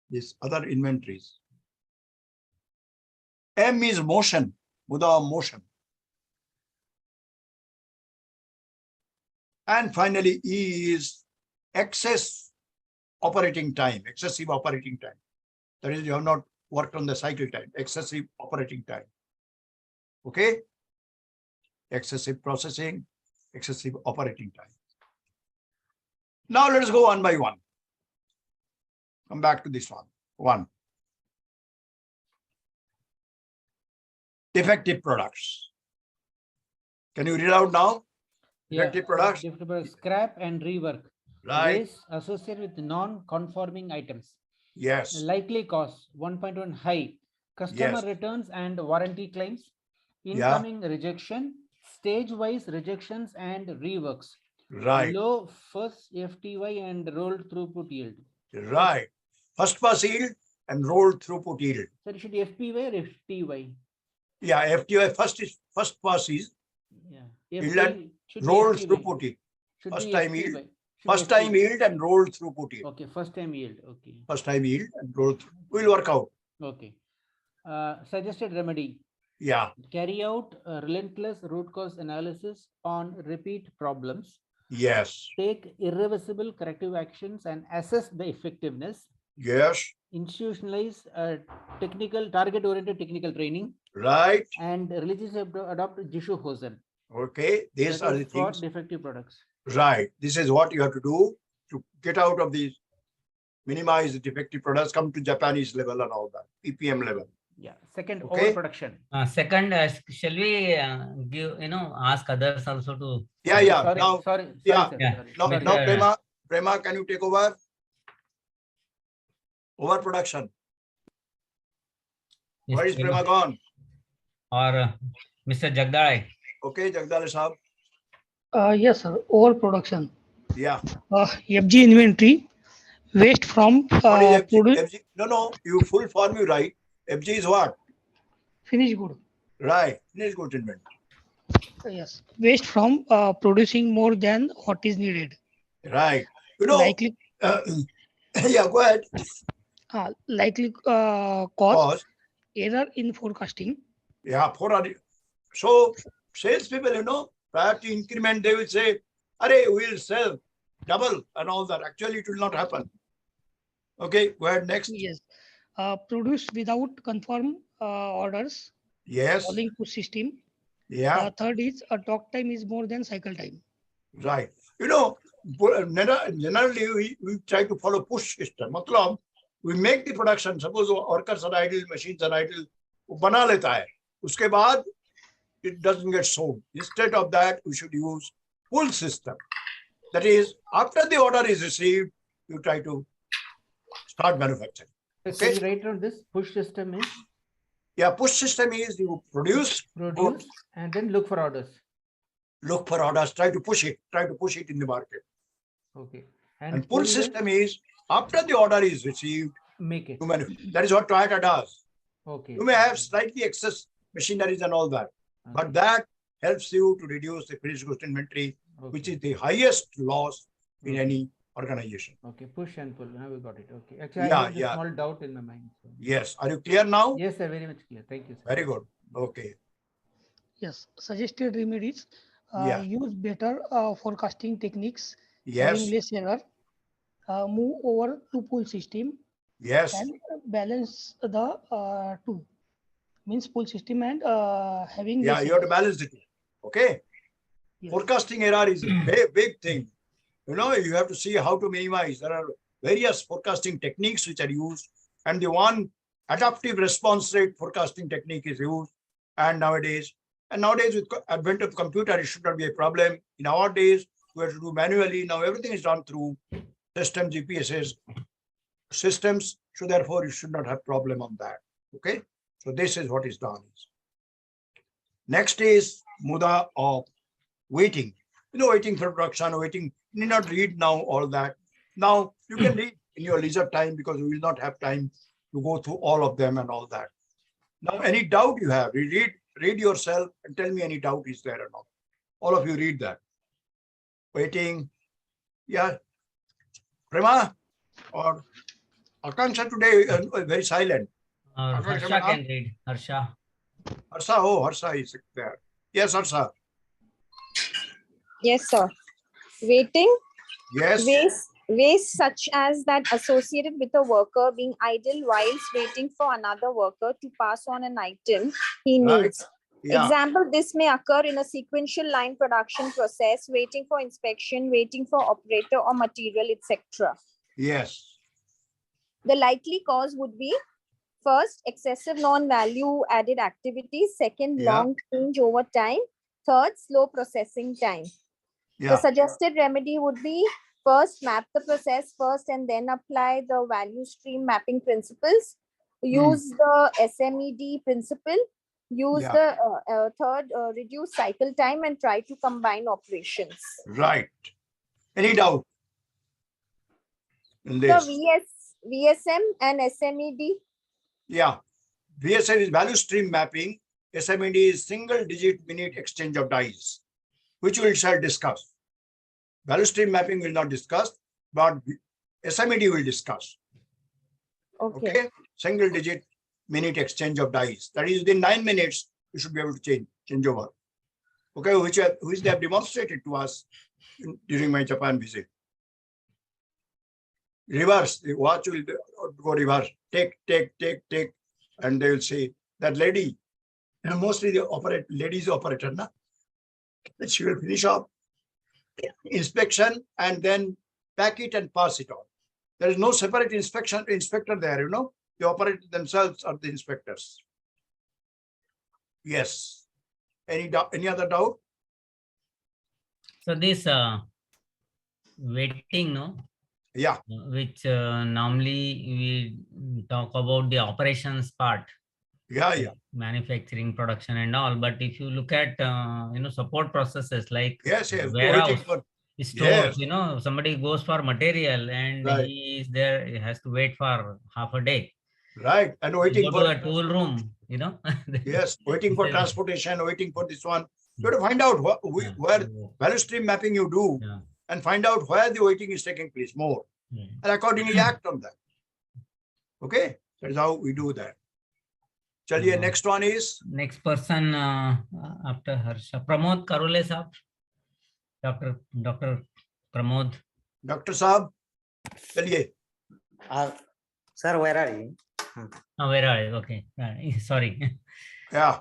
These other inventories. M is motion, Buddha motion. And finally, E is excessive operating time. That is, you have not worked on the cycle time, excessive operating time. Okay? Excessive processing, excessive operating time. Now let us go one by one. Come back to this one. Defective products. Can you read out now? Defective products. Defective products, scrap and rework. Right. Waste associated with non-conforming items. Yes. Likely cost 1.1 high. Customer Yes. returns and warranty claims. incoming rejection, stage-wise rejections and reworks, Right, low first FTY and rolled throughput yield. right. First pass yield and rolled throughput yield. So it should be FPY or FTY? Yeah, FTY first pass is Yeah. Yield and FP should be rolled FPY. throughput yield. Should First be time FPY. yield. Should be First time FPY. yield and rolled throughput yield. Okay, first time yield. Okay. First time yield and rolled. Will work out. Okay. Suggested remedy. Yeah, Carry out a relentless root cause analysis on repeat problems. yes, Take irreversible corrective actions and assess the effectiveness. yes, Institutionalize technical, target-oriented technical training right. and religiously adopt Jishu Hosen. Okay, these That are is the for things. defective products. Right. This is what you have to do to get out of these, minimize the defective products, come to Japanese level and all that, PPM level. Yeah. Second, Okay. overproduction. Second, shall we give, ask others also to? Yeah, yeah. Sorry, Now, sorry, yeah. sir, Yeah. sorry. now, Sorry. now Prema, can you take over? Overproduction. Where is Prema gone? Or Mr. Jagdalai? Okay, Jagdale Sahab. Yes, sir. Overproduction. Yeah. FG inventory, waste from What is FG? produce, FG? No, you full form you right. FG is what? finished good. Right. Finished goods inventory. Yes, waste from producing more than what is needed. Right. You know, Likely, yeah, go ahead. likely cause Cause, error in forecasting. yeah, so salespeople, prior to increment, they will say, "Arey, we'll sell double and all that." Actually, it will not happen. Okay, go ahead next. Yes, produce without confirm orders. Yes. Falling push system. Yeah. Third is talk time is more than cycle time. Right. Generally, we try to follow push system. Matlab, we make the production. Suppose workers are idle, machines are idle. वो बना लेता है. उसके बाद it doesn't get sold. Instead of that, we should use pull system. That is, after the order is received, you try to start manufacturing. Can you write down this? Push system is Yeah, push system is you produce and then look for orders. look for orders, try to push it in the market. Okay. And pull system is after the order is received, make it. you manufacture. That is what Toyota does. Okay. You may have slightly excess machineries and all that, but that helps you to reduce the finished goods inventory, which is the highest loss in any organization. Okay, push and pull. Now we got it. Okay. Actually, Yeah, I have a yeah. small doubt in my mind. So. Yes. Are you clear now? Yes, sir. Very much clear. Thank you, sir. Very good. Okay. Yes, suggested remedies. Yeah. Use better forecasting techniques. Yes. Having less error. Move over to pull system Yes. and balance the two. Means pull system and having Yeah, less you have to error. balance it. Okay. Yes. Forecasting error is a big thing. You have to see how to minimize. There are various forecasting techniques which are used, and the one adaptive response rate forecasting technique is used. And nowadays with advent of computer, it should not be a problem. In our days, we have to do manually. Now everything is done through system GPSs systems. So therefore, you should not have problem on that. Okay. So this is what is done. Next is muda of waiting. Waiting for production, waiting. You need not read now all that. Now you can read in your leisure time because we will not have time to go through all of them and all that. Now, any doubt you have, read yourself and tell me any doubt is there or not. All of you read that. Waiting. Yeah. Prema or Akansha today very silent. Harsha can read. Harsha. Harsha is there. Yes, Harsha. Yes, sir. Waiting, Yes. waste such as that associated with a worker being idle whilst waiting for another worker to pass on an item he Right. needs. Yeah. Example, this may occur in a sequential line production process, waiting for inspection, waiting for operator or material, etc. Yes. The likely cause would be first, excessive non-value added activities. Second, Yeah. long change over time. Third, slow processing time. The Yeah. suggested remedy would be first map the process first and then apply the value stream mapping principles. Use the SMED principle. Use Yeah. the third, reduce cycle time and try to combine operations. Right. Any doubt in The this? VSM and SMED. Yeah. VSM is value stream mapping. SMED is single digit minute exchange of dies, which we shall discuss. Value stream mapping will not discuss, but SMED will discuss. Okay. Okay. Single digit minute exchange of dies. That is within 9 minutes, you should be able to change over. Okay, which they have demonstrated to us during my Japan visit. Reverse, the watch will go reverse. Take, and they will say that lady, and mostly the ladies operator, na? That she will finish off inspection and then pack it and pass it on. There is no separate inspector there, you know. They operate themselves or the inspectors. Yes. Any other doubt? So this waiting, no, Yeah. which normally we talk about the operations part, Yeah. manufacturing, production and all. But if you look at, support processes like Yes. warehouse, Waiting for, stores, yes. Somebody goes for material and Right. he is there, he has to wait for half a day. Right. And waiting Go to for a tool room, yes, waiting for transportation, waiting for this one. You have to find out where value stream mapping you do and find out where the waiting is taking place more and accordingly act on that. Okay, that is how we do that. Chaliye, next one is next person after Harsha, Pramod Karole Saab, Dr. Pramod. Dr. Saab. Chaliye. Sir, where are you? Oh, where are you? Okay, sorry. Yeah.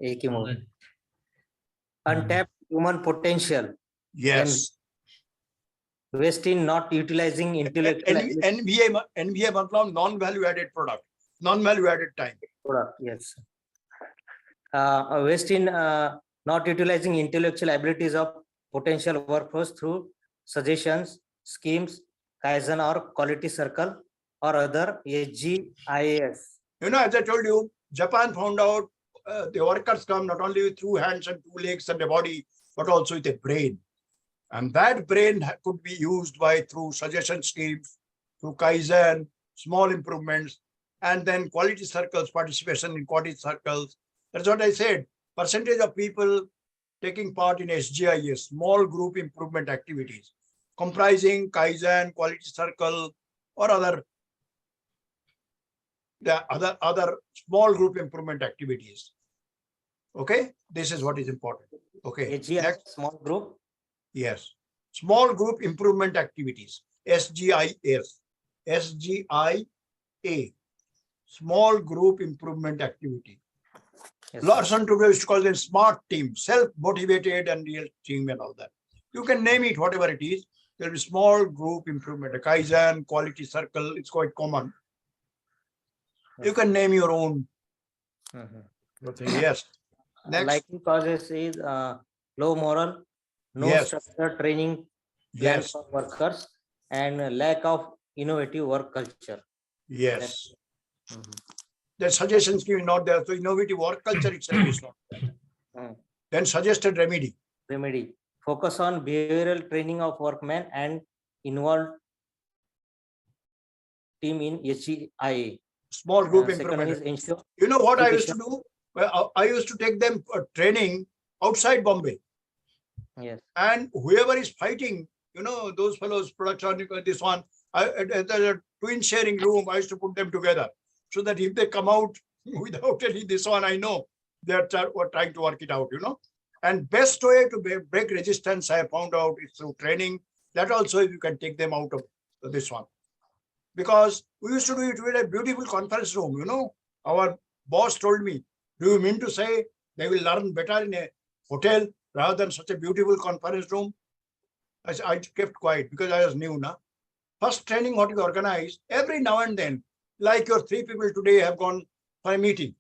एक ही moment. Untapped human potential. Yes. Waste in not utilizing intellectual NVA matlab non-value added product, non-value added time. product. Yes. Waste in not utilizing intellectual abilities of potential workforce through suggestions, schemes, Kaizen or quality circle or other SGIAS. You know, as I told you, Japan found out the workers come not only with 2 hands and 2 legs and a body, but also with a brain. And that brain could be used through suggestion schemes, through Kaizen, small improvements, and then quality circles, participation in quality circles. That's what I said. Percentage of people taking part in SGIS, small group improvement activities, comprising Kaizen, quality circle, or other small group improvement activities. Okay, this is what is important. Okay, SGIAS, small group. Yes, small group improvement activities, SGIS, SGIA, small group improvement activity. Yes, Larson today used to call them smart team, self-motivated and real team and all that. You can name it, whatever it is. There will be small group improvement, a Kaizen, quality circle, it's quite common. You can name your own. Yes. Next. Likely causes is low moral, no Yes. structured training plan Yes. for workers, and lack of innovative work culture. Yes. The suggestion scheme is not there. So innovative work culture itself is not there. Then suggested remedy. Remedy. Focus on behavioral training of workmen and involve team in SGIA. Small group Second one is improvement. ensure You know what I used to do? Well, I used to take them for training outside Bombay. yes. And whoever is fighting, those fellows, production, this one, the twin sharing room, I used to put them together so that if they come out without any this one, I know they're trying to work it out, And best way to break resistance, I have found out, is through training. That also you can take them out of this one. Because we used to do it with a beautiful conference room, Our boss told me, do you mean to say they will learn better in a hotel rather than such a beautiful conference room? I kept quiet because I was new. First training what we organized, every now and then, like your 3 people today have gone for a meeting.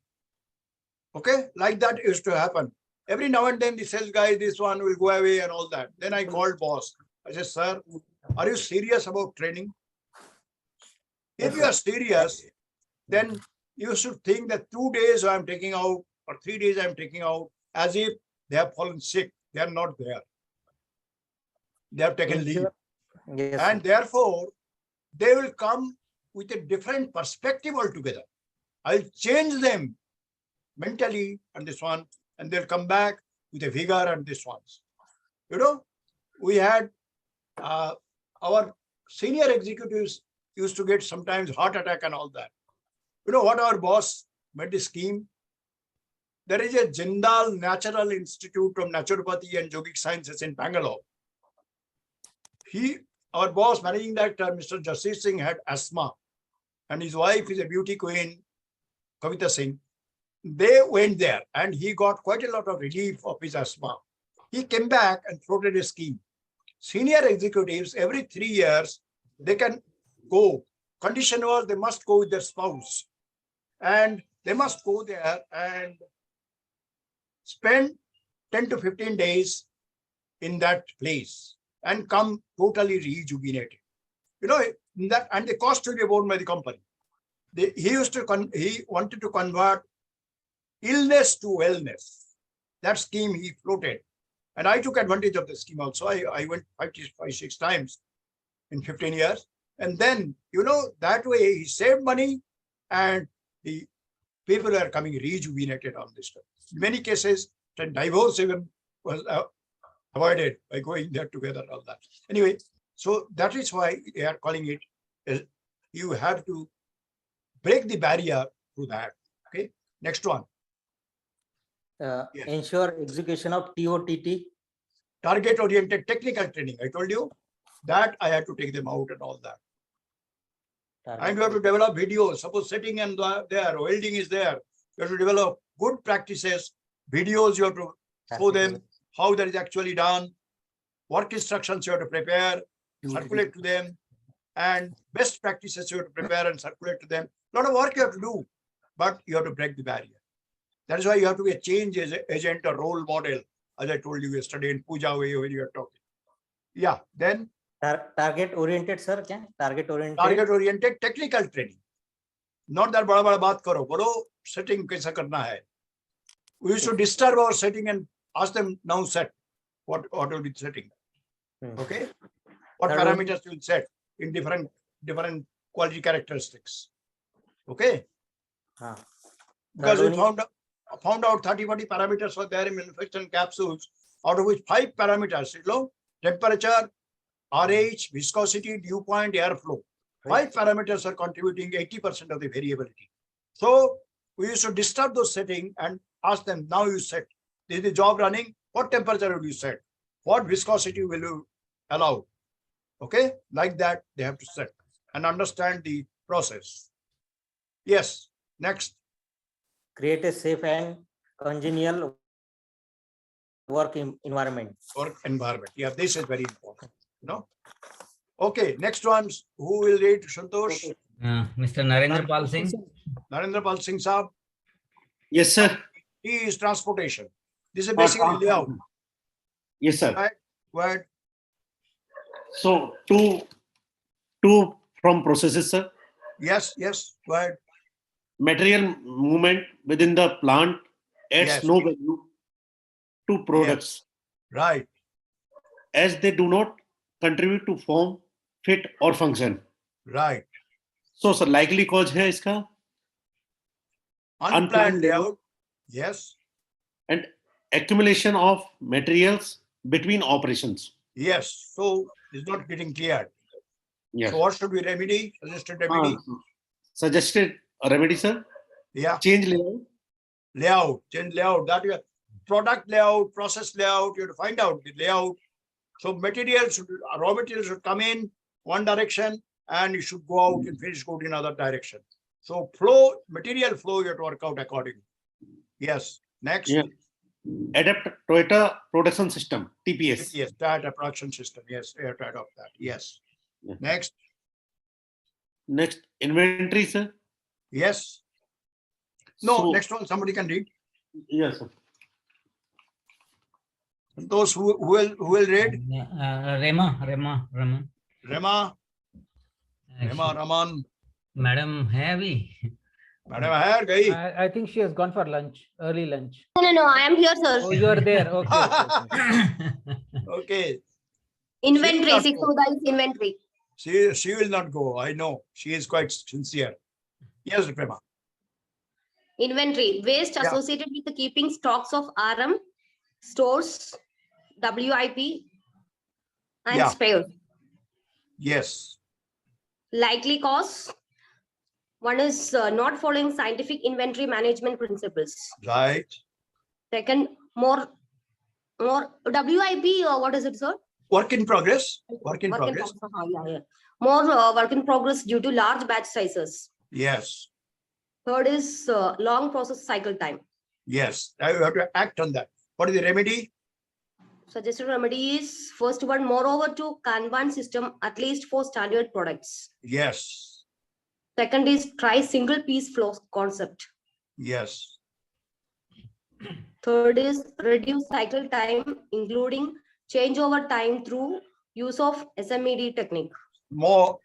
Okay, like that used to happen. Every now and then the sales guy, this one will go away and all that. Then I called boss. I said, sir, are you serious about training? If you are serious, then you should think that 2 days I'm taking out or 3 days I'm taking out as if they have fallen sick. They are not there. They have taken leave. Ensure- Yes, And sir. therefore, they will come with a different perspective altogether. I'll change them mentally on this one, and they'll come back with a vigor on this one. You know, we had our senior executives used to get sometimes heart attack and all that. You know what our boss made the scheme? There is a Jindal Natural Institute of Naturopathy and Yogic Sciences in Bangalore. Our boss, managing director, Mr. Jasir Singh, had asthma, and his wife is a beauty queen, Kavita Singh. They went there and he got quite a lot of relief of his asthma. He came back and floated a scheme. Senior executives, every 3 years, they can go. Condition was they must go with their spouse. And they must go there and spend 10 to 15 days in that place and come totally rejuvenated. You know, that, and the cost will be borne by the company. He wanted to convert illness to wellness. That scheme he floated. And I took advantage of the scheme also. I went 5-6 times in 15 years. And then, you know, that way he saved money and the people are coming rejuvenated on this stuff. In many cases, the divorce even was avoided by going there together, all that. Anyway, so that is why they are calling it, you have to break the barrier through that. Okay, next one. Yes. Ensure execution of TOTT. Target oriented technical training. I told you that I had to take them out and all that. And you have to develop videos. Suppose sitting and there, welding is there. You have to develop good practices, videos. You have to show them how that is actually done. Work instructions you have to prepare, circulate to them, and best practices you have to prepare and circulate to them. A lot of work you have to do, but you have to break the barrier. That is why you have to be a change agent, a role model, as I told you yesterday in Puja way when you are talking. Yeah, then Target oriented, sir. Kya? Target oriented. target oriented technical training. Not that bada bada baat karo, bolo setting kaisa karna hai. We should disturb our setting and ask them now set what will be setting. Okay, what Third one. parameters you will set in different quality characteristics. Okay, Huh. because we Third found out 30-40 parameters were there in manufacturing capsules, out of which 5 parameters, you know, temperature, RH, viscosity, dew point, airflow. 5 parameters are contributing 80% of the variability. So we used to disturb those settings and ask them, now you set. This is the job running. What temperature will you set? What viscosity will you allow? Okay, like that they have to set and understand the process. Yes, next. Create a safe and congenial work environment. Work environment. Yeah, this is very important. No. Okay, next ones. Who will read? Santosh? Mr. Narendra Pal Singh. Narendra Pal Singh Saab. Yes, sir. He is transportation. This is basically layout. Yes, sir. Right? Go ahead. So two from processes, sir. Yes, yes. Go ahead. Material movement within the plant adds Yes. no value to products Right. as they do not contribute to form, fit or function. Right. So, sir, likely cause है इसका Unplanned Unplanned layout. Yes. and accumulation of materials between operations. Yes. So it's not getting cleared. Yes. So what should we remedy? Suggested remedy? Suggested remedy, sir. Yeah. Change layout. Layout. Change layout. That you product layout, process layout. You have to find out the layout. So raw materials should come in one direction and you should go out in finished good in other direction. So material flow, you have to work out accordingly. Yes. Next. Yeah. Adapt Toyota production system, TPS. Yes, data production system. Yes, you have to adopt that. Yes. Yeah. Next. Next, inventory, sir. Yes. No, So- next one, somebody can read. Yes, sir. Those who will read. Rema. Rema, Raman. Madam है अभी Madam Ayer, gayi. I think she has gone for lunch, early lunch. No, I am here, sir. Oh, you are there. Okay. Okay. Okay, Inventory, not 6 go. Mudha is inventory. she will not go. I know. She is quite sincere. Yes, Prema. Inventory, waste Yeah. associated with the keeping stocks of RM, stores, WIP, and Yeah. spares. Yes. Likely cause. One is not following scientific inventory management principles. Right. Second, more WIP, what is it, sir? Work in progress. Work in progress. Yeah. More work in progress due to large batch sizes. Yes. Third is long process cycle time. Yes. Now you have to act on that. What is the remedy? Suggested remedy is first one, moreover to Kanban system, at least for standard products. Yes. Second is try single piece flow concept. Yes. Third is reduce cycle time, including changeover time through use of SMED technique. More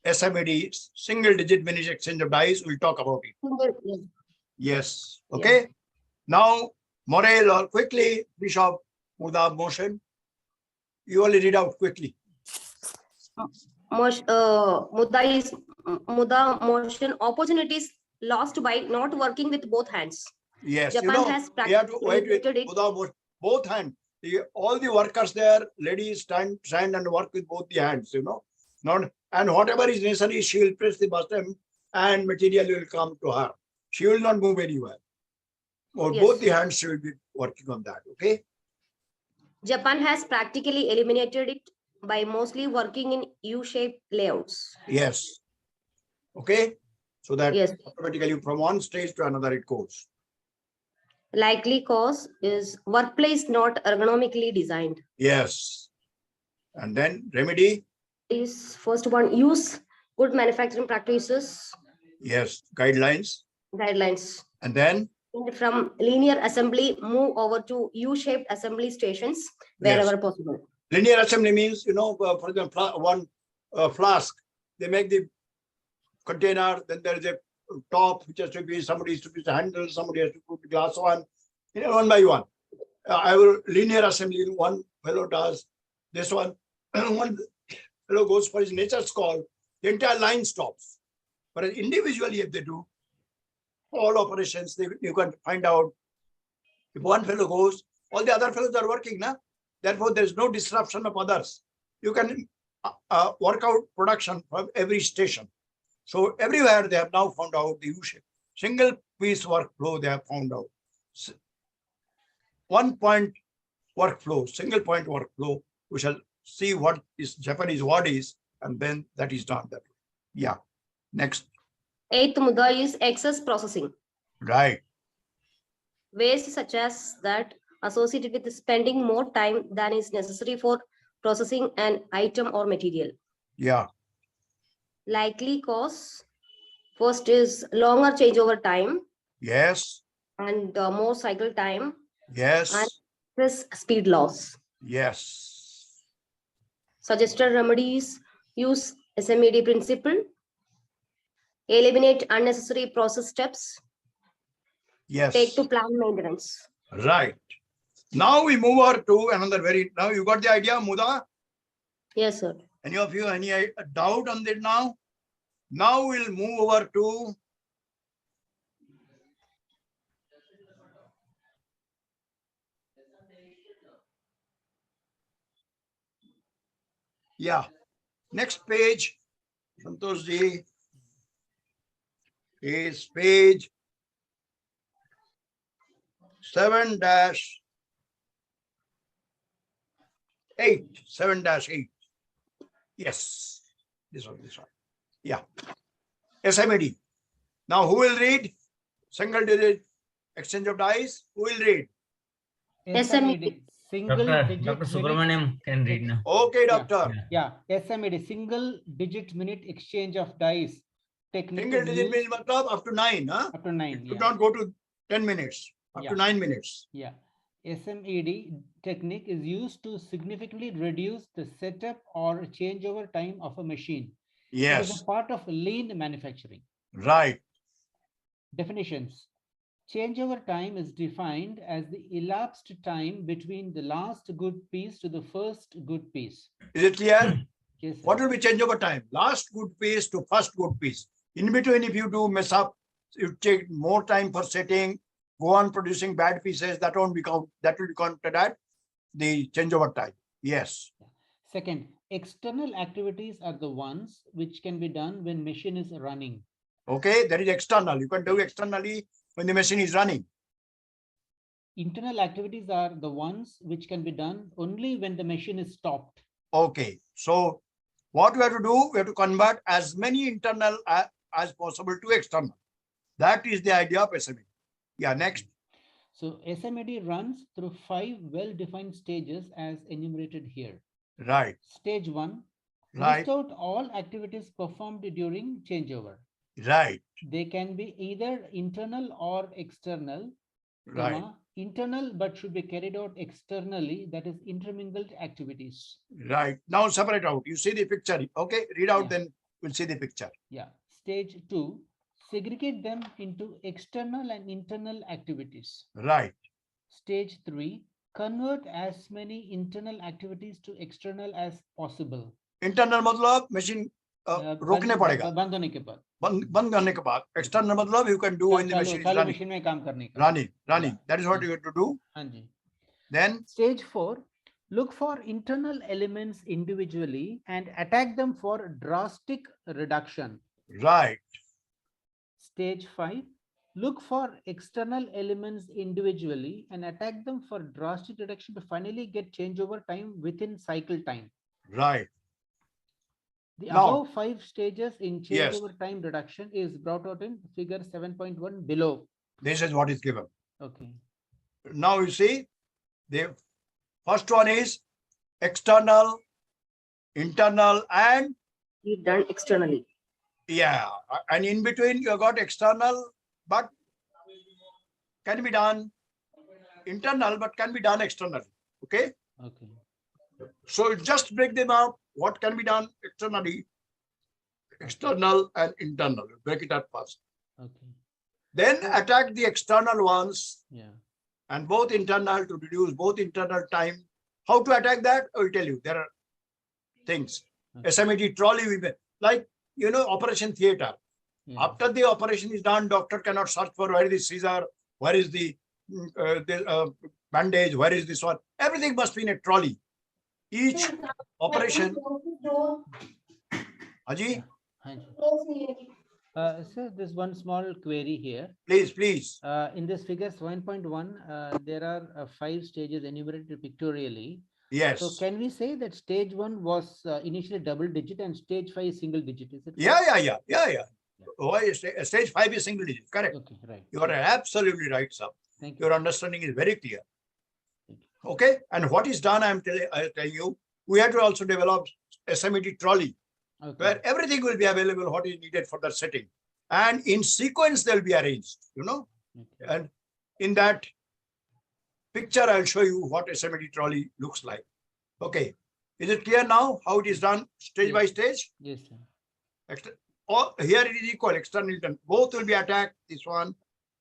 SMED, single digit minute exchange of dice. We'll talk about it. Yes. Okay. Now, Morel or quickly, Bishop, Mudha motion. You only read out quickly. Muda motion opportunities lost by not working with both hands. Yes. Japan you know, has we have to wait with practiced it. both hands. All the workers there, ladies stand and work with both the hands, you know. Not and whatever is necessary, she will press the button and material will come to her. She will not move anywhere. Or Yes. both the hands she will be working on that. Okay. Japan has practically eliminated it by mostly working in U-shaped layouts. Yes. Okay. So that Yes. automatically from one stage to another it goes. Likely cause is workplace not ergonomically designed. Yes. And then remedy. Is first one, use good manufacturing practices, Yes. Guidelines. guidelines. And then And from linear assembly, move over to U-shaped assembly stations wherever possible. linear assembly means, you know, for example, one flask, they make the container, then there is a top which has to be, somebody has to put the handle, somebody has to put the glass on, you know, one by one. I will linear assembly, one fellow does this one, one fellow goes for his nature's call, the entire line stops. But individually, if they do all operations, you can find out if one fellow goes, all the other fellows are working now. Therefore, there is no disruption of others. You can work out production from every station. So everywhere they have now found out the U-shape. Single piece workflow they have found out. 1 point workflow, single point workflow. We shall see what is Japanese word is, and then that is done that way. Yeah. Next. Eighth muda is excess processing. Right. Waste such as that associated with spending more time than is necessary for processing an item or material. Yeah. Likely cause, first is longer changeover time Yes. and more cycle time, Yes. and this speed loss. Yes. Suggested remedies, use SMED principle, eliminate unnecessary process steps, Yes. take to plan maintenance. Right. Now we move on to another now you got the idea, Muda? Yes, sir. Any of you, any doubt on that now? Now we'll move over to next page, Santosh ji, is page 7-8. 7-8. Yes. This one. Yeah. SMED. Now who will read? Single digit exchange of dice. Who will read? SMED, single Dr. digit Dr. minute. Subramaniam can read now. Okay, doctor. Yeah, SMED, single digit minute exchange of dice. Technique Single is digit used means matlab up to 9, huh? up to 9. It Yeah. should not go to 10 minutes, up Yeah. to 9 minutes. Yeah, SMED technique is used to significantly reduce the setup or changeover time of a machine. It is Yes, a part of lean manufacturing. right. Definitions. Changeover time is defined as the elapsed time between the last good piece to the first good piece. Is it clear? Yes, sir. What will be changeover time? Last good piece to first good piece. In between, if you do mess up, you take more time for setting, go on producing bad pieces, that won't be count, that will be counted at the changeover time. Yes. Second, external activities are the ones which can be done when machine is running. Okay, that is external. You can do externally when the machine is running. Internal activities are the ones which can be done only when the machine is stopped. Okay, so what we have to do, we have to convert as many internal as possible to external. That is the idea of SMAD. Yeah, next. So SMAD runs through 5 well-defined stages as enumerated here. Right, Stage 1, right, list out all activities performed during changeover. right, They can be either internal or external, right, comma, internal but should be carried out externally, that is intermingled activities. right. Now separate out. You see the picture. Okay, read out, Yeah. then we'll see the picture. Yeah. Stage 2, segregate them into external and internal activities. Right, Stage 3, convert as many internal activities to external as possible. internal मतलब machine रोकने पड़ेगा. बंद होने के बाद. बंद करने के बाद. External मतलब you can do when the machine is चालू running. मशीन में काम करने का. Running. Yeah. That is what you have to do. हाँ जी. Then, Stage 4, look for internal elements individually and attack them for drastic reduction. right, Stage 5, look for external elements individually and attack them for drastic reduction to finally get changeover time within cycle time. right. The Now- above 5 stages in Yes. changeover time reduction is brought out in figure 7.1 below. This is what is given. Okay. Now you see, the first one is external, internal, and Be done externally. yeah, and in between you have got external, but can be done internal, but can be done externally. Okay, Okay. so just break them up. What can be done externally, external and internal. Break it up first. Okay. Then attack the external ones Yeah. and both internal to reduce both internal time. How to attack that? I will tell you. There are things. Okay. SMAD trolley, like, you know, operation theater. Yeah. After the operation is done, doctor cannot search for where is the scissor, where is the bandage, where is this one. Everything must be in a trolley. Each operation. Haji, हाँ जी. Sir, there's one small query here. please. In this figure 7.1, there are 5 stages enumerated pictorially. Yes. So can we say that stage 1 was initially double digit and stage 5 is single digit? Is it? Yeah. Why is stage 5 is single digit? Correct. Okay, right. You are absolutely right, sir. Thank you. Your understanding is very clear. Thank you. Okay. And what is done, I'll tell you, we have to also develop SMAD trolley Okay. where everything will be available, what is needed for that setting. And in sequence, they'll be arranged, you know. Okay. And in that picture, I'll show you what SMAD trolley looks like. Okay. Is it clear now how it is done stage by stage? Yes, sir. Or here it is equal, external, internal. Both will be attacked. This one,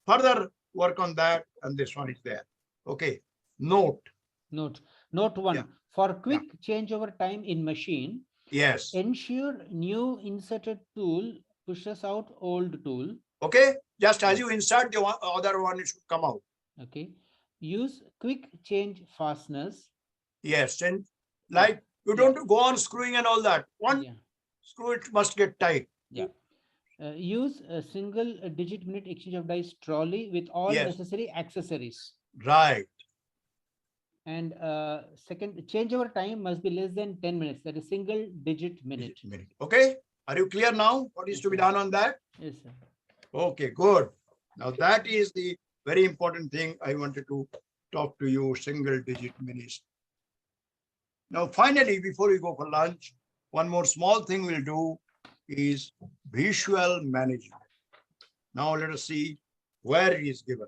further work on that, and this one is there. Okay. Note. Note 1. Yeah. For quick changeover time in machine, Yes. ensure new inserted tool pushes out old tool. Okay. Just as you insert the other one, it should come out. Okay. Use quick change fasteners. Yes. And like you don't go on screwing and all that. One Yeah. screw, it must get tight. Use a single digit minute exchange of dice trolley with all Yes. necessary accessories. Right. And second, changeover time must be less than 10 minutes. That is single digit minute. Okay. Are you clear now? What is to be done on that? Yes, sir. Okay, good. Now that is the very important thing I wanted to talk to you, single digit minutes. Now, finally, before we go for lunch, one more small thing we'll do is visual management. Now let us see where it is given.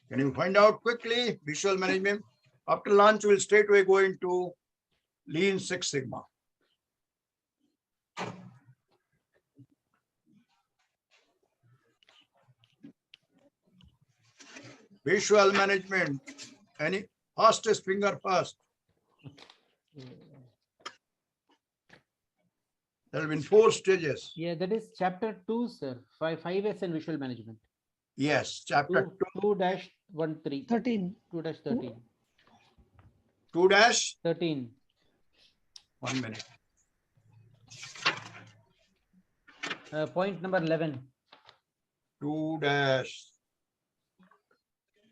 Can you find out quickly visual management? After lunch, we'll straight away go into Lean Six Sigma. Visual management. Any fastest finger first. There have been 4 stages. Yeah, that is chapter 2, sir. 5S and visual management. Yes, chapter 2-13. 13. 2-13. 2 dash. 13. 1 minute. Point number 11. 2 dash.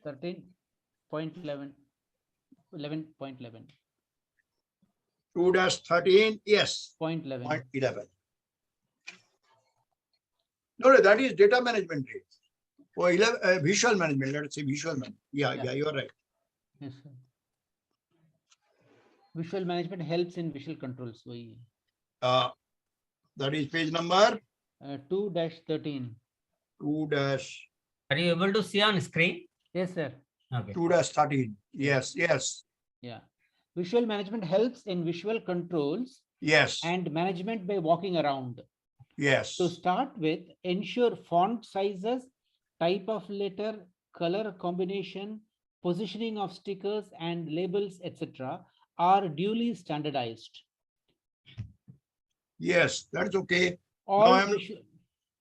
13.11. 11.11. 2 dash 13. Yes. Point 11. Point 11. No, that is data management. Or 11, visual management. Let's say visual management. Yeah, Yeah. you are right. Yes, sir. Visual management helps in visual controls. That is page number 2-13. 2 dash Are you able to see on screen? Yes, sir. Okay. 2 dash 13. Yes, yes, Yeah. Visual management helps in visual controls yes, and management by walking around. yes, To start with, ensure font sizes, type of letter, color combination, positioning of stickers and labels, etc. are duly standardized. yes. That's okay. All, I'm-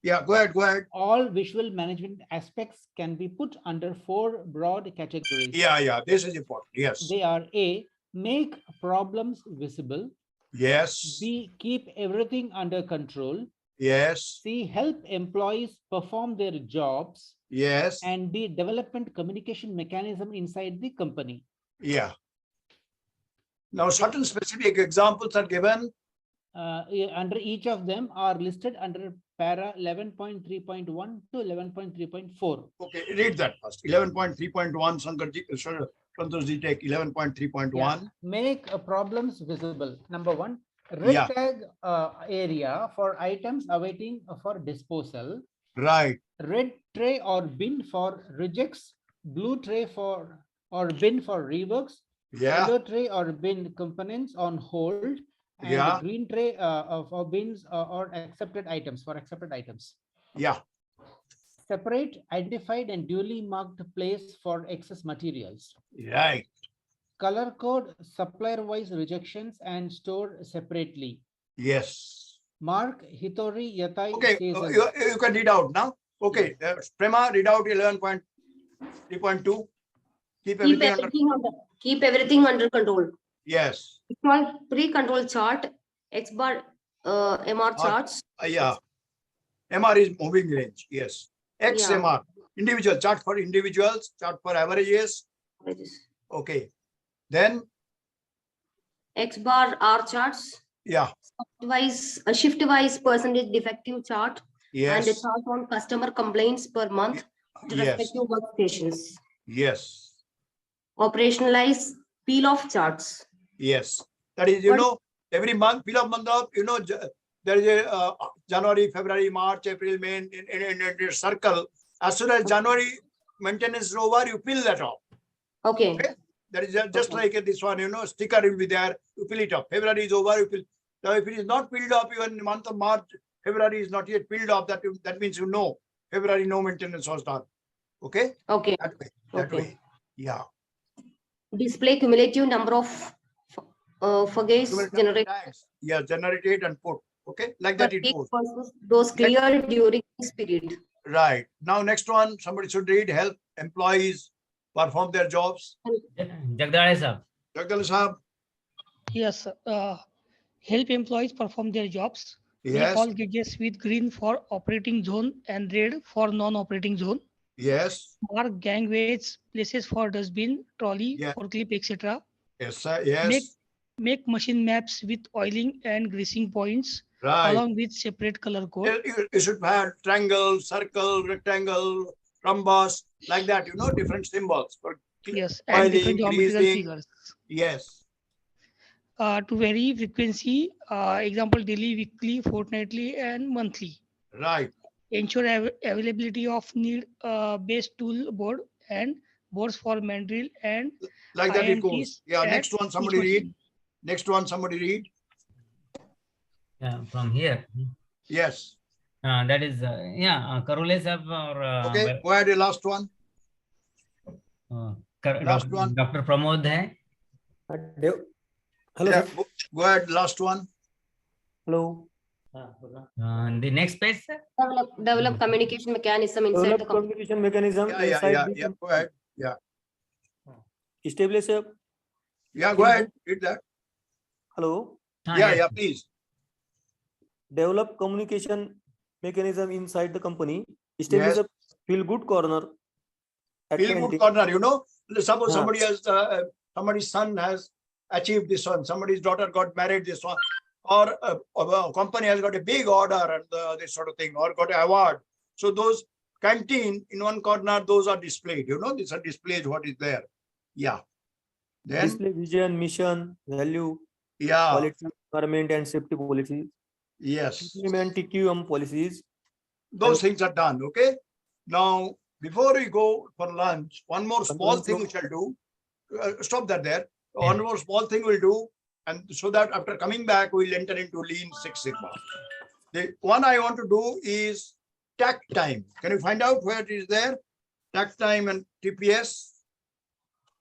Yeah, go ahead. all visual management aspects can be put under 4 broad categories. Yeah. This is important. Yes, They are A, make problems visible. yes, B, keep everything under control. yes, C, help employees perform their jobs. yes. And D, development communication mechanism inside the company. Yeah. Now, certain specific examples are given. Under each of them are listed under para 11.3.1 to 11.3.4. Okay, read that first. 11.3.1, Santoshji, take 11.3.1. Make problems visible. Number 1, red Yeah. tag area for items awaiting for disposal. Right. Red tray or bin for rejects. Blue tray for or bin for reworks. Yeah, Yellow tray or bin components on hold. And Yeah. green tray for bins or accepted items for accepted items. yeah, Separate, identified and duly marked place for excess materials. right. Color code supplier-wise rejections and stored separately. Yes. Mark Hitori Yatai Okay, seasons. you can read out now. Okay, Prema, read out 11.3.2. Keep everything under control. Yes, Small pre-control chart, X bar MR charts. yeah. MR is moving range. Yes. XMR, individual chart for individuals, chart for averages. Okay. Then, X bar R charts, yeah, shift-wise percentage defective chart, and a yes, chart on customer complaints per month to yes, respective workstations. yes, Operationalize peel-off charts. yes. That is, every month, fill up month of, there is a January, February, March, April, May in a circle. As soon as January maintenance is over, you fill that off. Okay. That is just Okay. like this one, sticker will be there, you fill it up. February is over, you fill. Now, if it is not filled up, even in the month of March, February is not yet filled up, that means February no maintenance was done. Okay? Okay. That way. That Okay. way. Yeah. Display cumulative number of forgates generated. Tags. Yeah, generated and put. Okay, like that it goes. Those cleared during this period. Right. Now, next one, somebody should read, help employees perform their jobs. Jagdale sir. Jagdal Sahab. Yes, help employees perform their jobs. Make Yes. all gauges with green for operating zone and red for non-operating zone. Yes. Mark gangways, places for dustbin, trolley, Yeah. forklift, etc. Yes, sir. Yes. Make machine maps with oiling and greasing points Right. along with separate color code. You should have triangle, circle, rectangle, rhombus, like that, different symbols for Yes, and oiling, different geometrical greasing. figures. Yes. To vary frequency, example daily, weekly, fortnightly, and monthly. Right. Ensure availability of need based tool board and boards for mandrill and Like that it INTs goes. Yeah. at Next one, each somebody read. machine. Next one, somebody read. Yeah, from here. Yes. That is, Karole sir or Okay. Go ahead, the last one. Last one. Dr. Pramod hai. Hello, Yeah, sir. go ahead, last one. Hello. The next page, sir. Develop communication mechanism inside the Develop company. communication mechanism Yeah, inside the go ahead. Yeah, establish a yeah, go ahead, read that. hello. Yeah, Yes. please. Develop communication mechanism inside the company. Establish Yes. a feel good corner. at Feel good canteen. corner, you know, suppose Yeah. somebody has, somebody's son has achieved this one, somebody's daughter got married this one, or a company has got a big order and this sort of thing, or got an award. So those canteen in one corner, those are displayed, you know, these are displayed what is there. Yeah. Then, Display vision, mission, value, yeah, quality, environment, and safety policies. yes, Implement TQM policies. those things are done, okay? Now, before we go for lunch, one more small Control thing flow. we shall do. Stop that there. Yeah. One more small thing we'll do, and so that after coming back, we'll enter into Lean Six Sigma. The one I want to do is tack time. Can you find out where it is there? Tack time and TPS.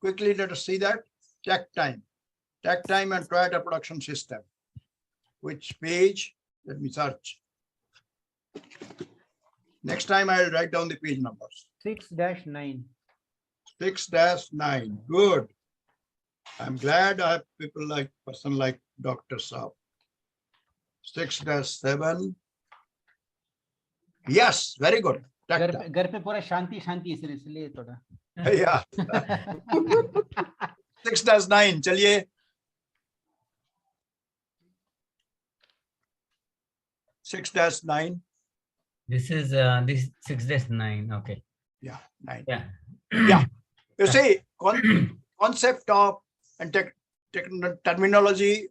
Quickly, let us see that. Tack time and Toyota production system. Which page? Let me search. Next time I will write down the page numbers. 6-9. 6-9. Good. I'm glad I have people like person like Dr. Saab. 6-7. Yes, very good. घर Tack पे पूरा शांति शांति इसलिए थोड़ा time. Yeah. 6-9. चलिए. 6-9. This is this 6-9. Okay. Yeah, 9. Yeah. Yeah. You see, concept of and terminology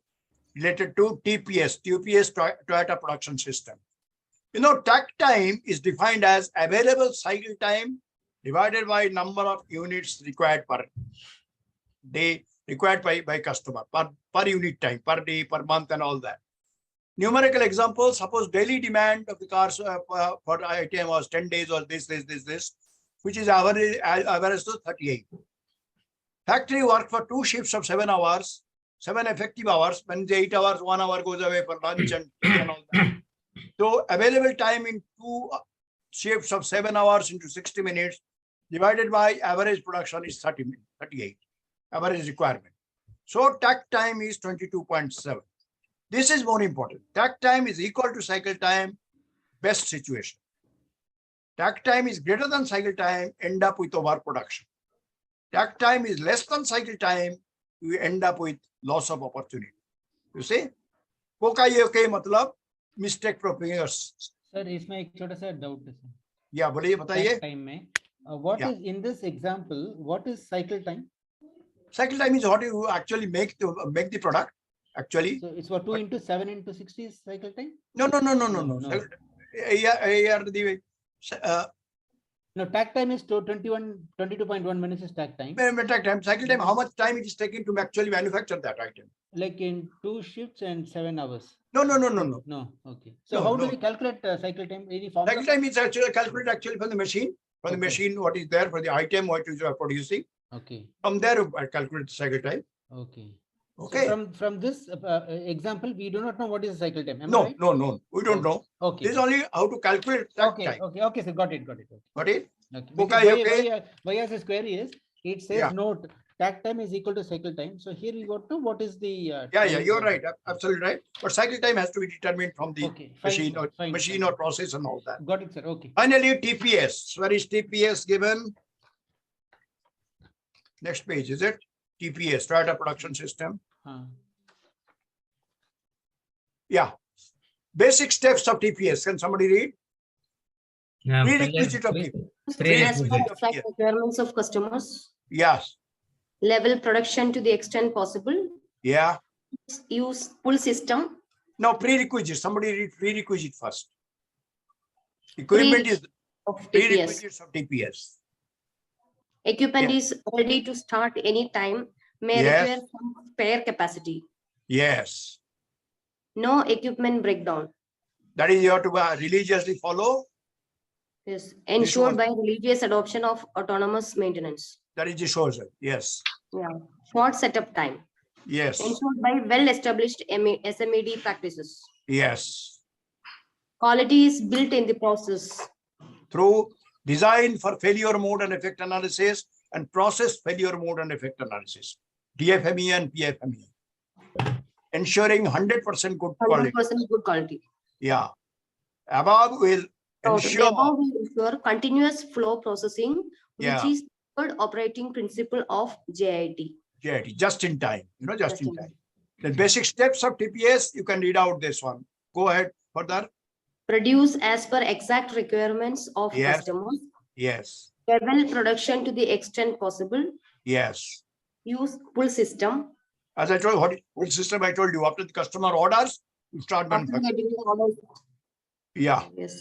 related to TPS, Toyota production system. You know, tack time is defined as available cycle time divided by number of units required per day, required by customer, per unit time, per day, per month, and all that. Numerical example, suppose daily demand of the cars for item was 10 days or this, which is average to 38. Factory work for 2 shifts of 7 hours, 7 effective hours, when the 8 hours, 1 hour goes away for lunch and all that. So available time in 2 shifts of 7 hours into 60 minutes divided by average production is 38, average requirement. So tack time is 22.7. This is more important. Tack time is equal to cycle time, best situation. Tack time is greater than cycle time, end up with overproduction. Tack time is less than cycle time, you end up with loss of opportunity. You see? Okay, matlab mistake propagation. Sir इसमें एक छोटा सा doubt है sir Yeah, बोलिए बताइए. Time में what Yeah. is in this example what is cycle time? Cycle time is what you actually make the product. Actually, So it's for 2 into 7 into 60 is cycle time? no. No. The No, takt time is 22.1 minutes is takt time. cycle time, how much time it is taken to actually manufacture that item? Like in 2 shifts and 7 hours. No. No, okay. So No, how do no. we calculate cycle time? Any formula? Cycle time is actually calculated actually from the machine. From the Okay. machine, what is there for the item, what you are producing. Okay, From there, I calculate the cycle time. okay. So Okay. from this example, we do not know what is the cycle time. Am I No, right? no. We don't know. Okay. This is only how to calculate that Okay, time. okay, sir. Got it. Got it? Okay. Okay, Because why as this query is, it says Yeah. note takt time is equal to cycle time. So here we got to what is the Yeah, time you're zone. right. Absolutely right. But cycle time has to be determined from the Okay, fine, machine or process and all that. Got it, sir. Okay. Finally, TPS. Where is TPS given? Next page, is it? TPS, Toyota production system. Yeah. Basic steps of TPS. Can somebody read? Prerequisite of TPS. Satisfy requirements of customers, Yes. level production to the extent possible, Yeah. use pull system, No, prerequisite. Somebody read prerequisite first. Equipment is of TPS. prerequisites of TPS. Equipment Yeah. is ready to start anytime, may Yes. require some spare capacity. Yes. No equipment breakdown. That is you have to religiously follow. Yes, ensured was- by religious adoption of autonomous maintenance. That is the source. Yes, Yeah, short setup time. yes, Ensured by well-established SMED practices. yes. Quality is built in the process. Through design for failure mode and effect analysis and process failure mode and effect analysis, DFME and PFME. Ensuring 100% good quality. 100% good quality. Yeah. Above will So the ensure, above will ensure continuous flow processing, which Yeah. is third operating principle of JIT. JIT, just in time, just Just in in time. The basic steps of TPS, you can read out this one. Go ahead further. Produce as per exact requirements of Yes. customers. Yes, Level production to the extent possible. yes. Use pull system. As I told you, what system I told you, after the customer orders, you start After manufacturing. getting the orders. Yeah, Yes.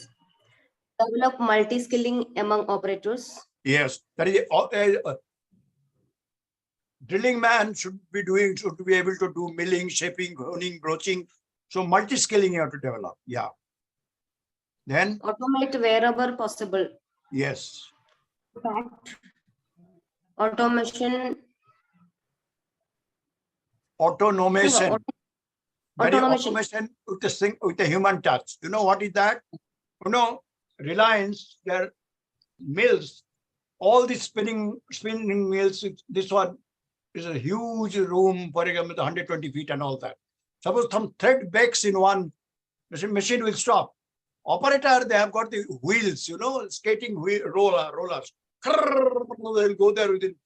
Develop multi-skilling among operators. yes. That is, drilling man should be able to do milling, shaping, honing, broaching. So multi-skilling you have to develop. Yeah. Then, Automate wherever possible. yes, Automation. automation. That is Automation. automation with the human touch. You know what is that? Reliance, their mills, all the spinning mills, this one is a huge room, for example, 120 feet and all that. Suppose some thread breaks in one, machine will stop. Operator, they have got the wheels, skating wheel, rollers. They'll go there within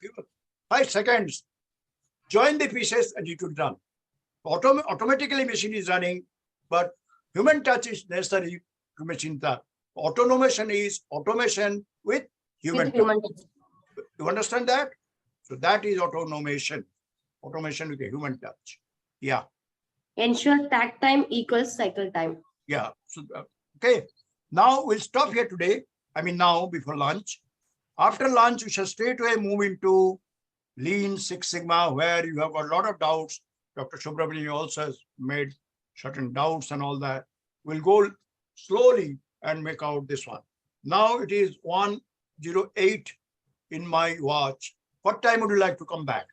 5 seconds. Join the pieces and it will run. Automatically machine is running, but human touch is necessary to machine that. Automation is automation with human With touch. human touch. You understand that? So that is automation. Automation with a human touch. Yeah, Ensure takt time equals cycle time. yeah. So, okay. Now we'll stop here today. I mean now before lunch. After lunch, we shall straight away move into Lean Six Sigma, where you have got a lot of doubts. Dr. Subramanian also has made certain doubts and all that. We'll go slowly and make out this one. Now it is 1:08 in my watch. What time would you like to come back?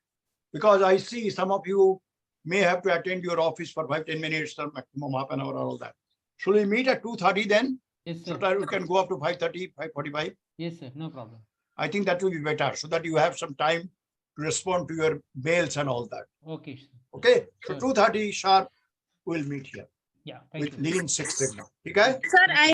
Because I see some of you may have to attend your office for 5-10 minutes or maximum half an hour or all that. Should we meet at 2:30 then? Yes, So sir. that we can go up to 5:30, 5:45. Yes, sir. No problem. I think that will be better so that you have some time to respond to your mails and all that. Okay. Sir. Okay, so Sure. 2:30 sharp, we'll meet here Yeah. Thank with you. Lean Six Sigma. Okay? Sir, I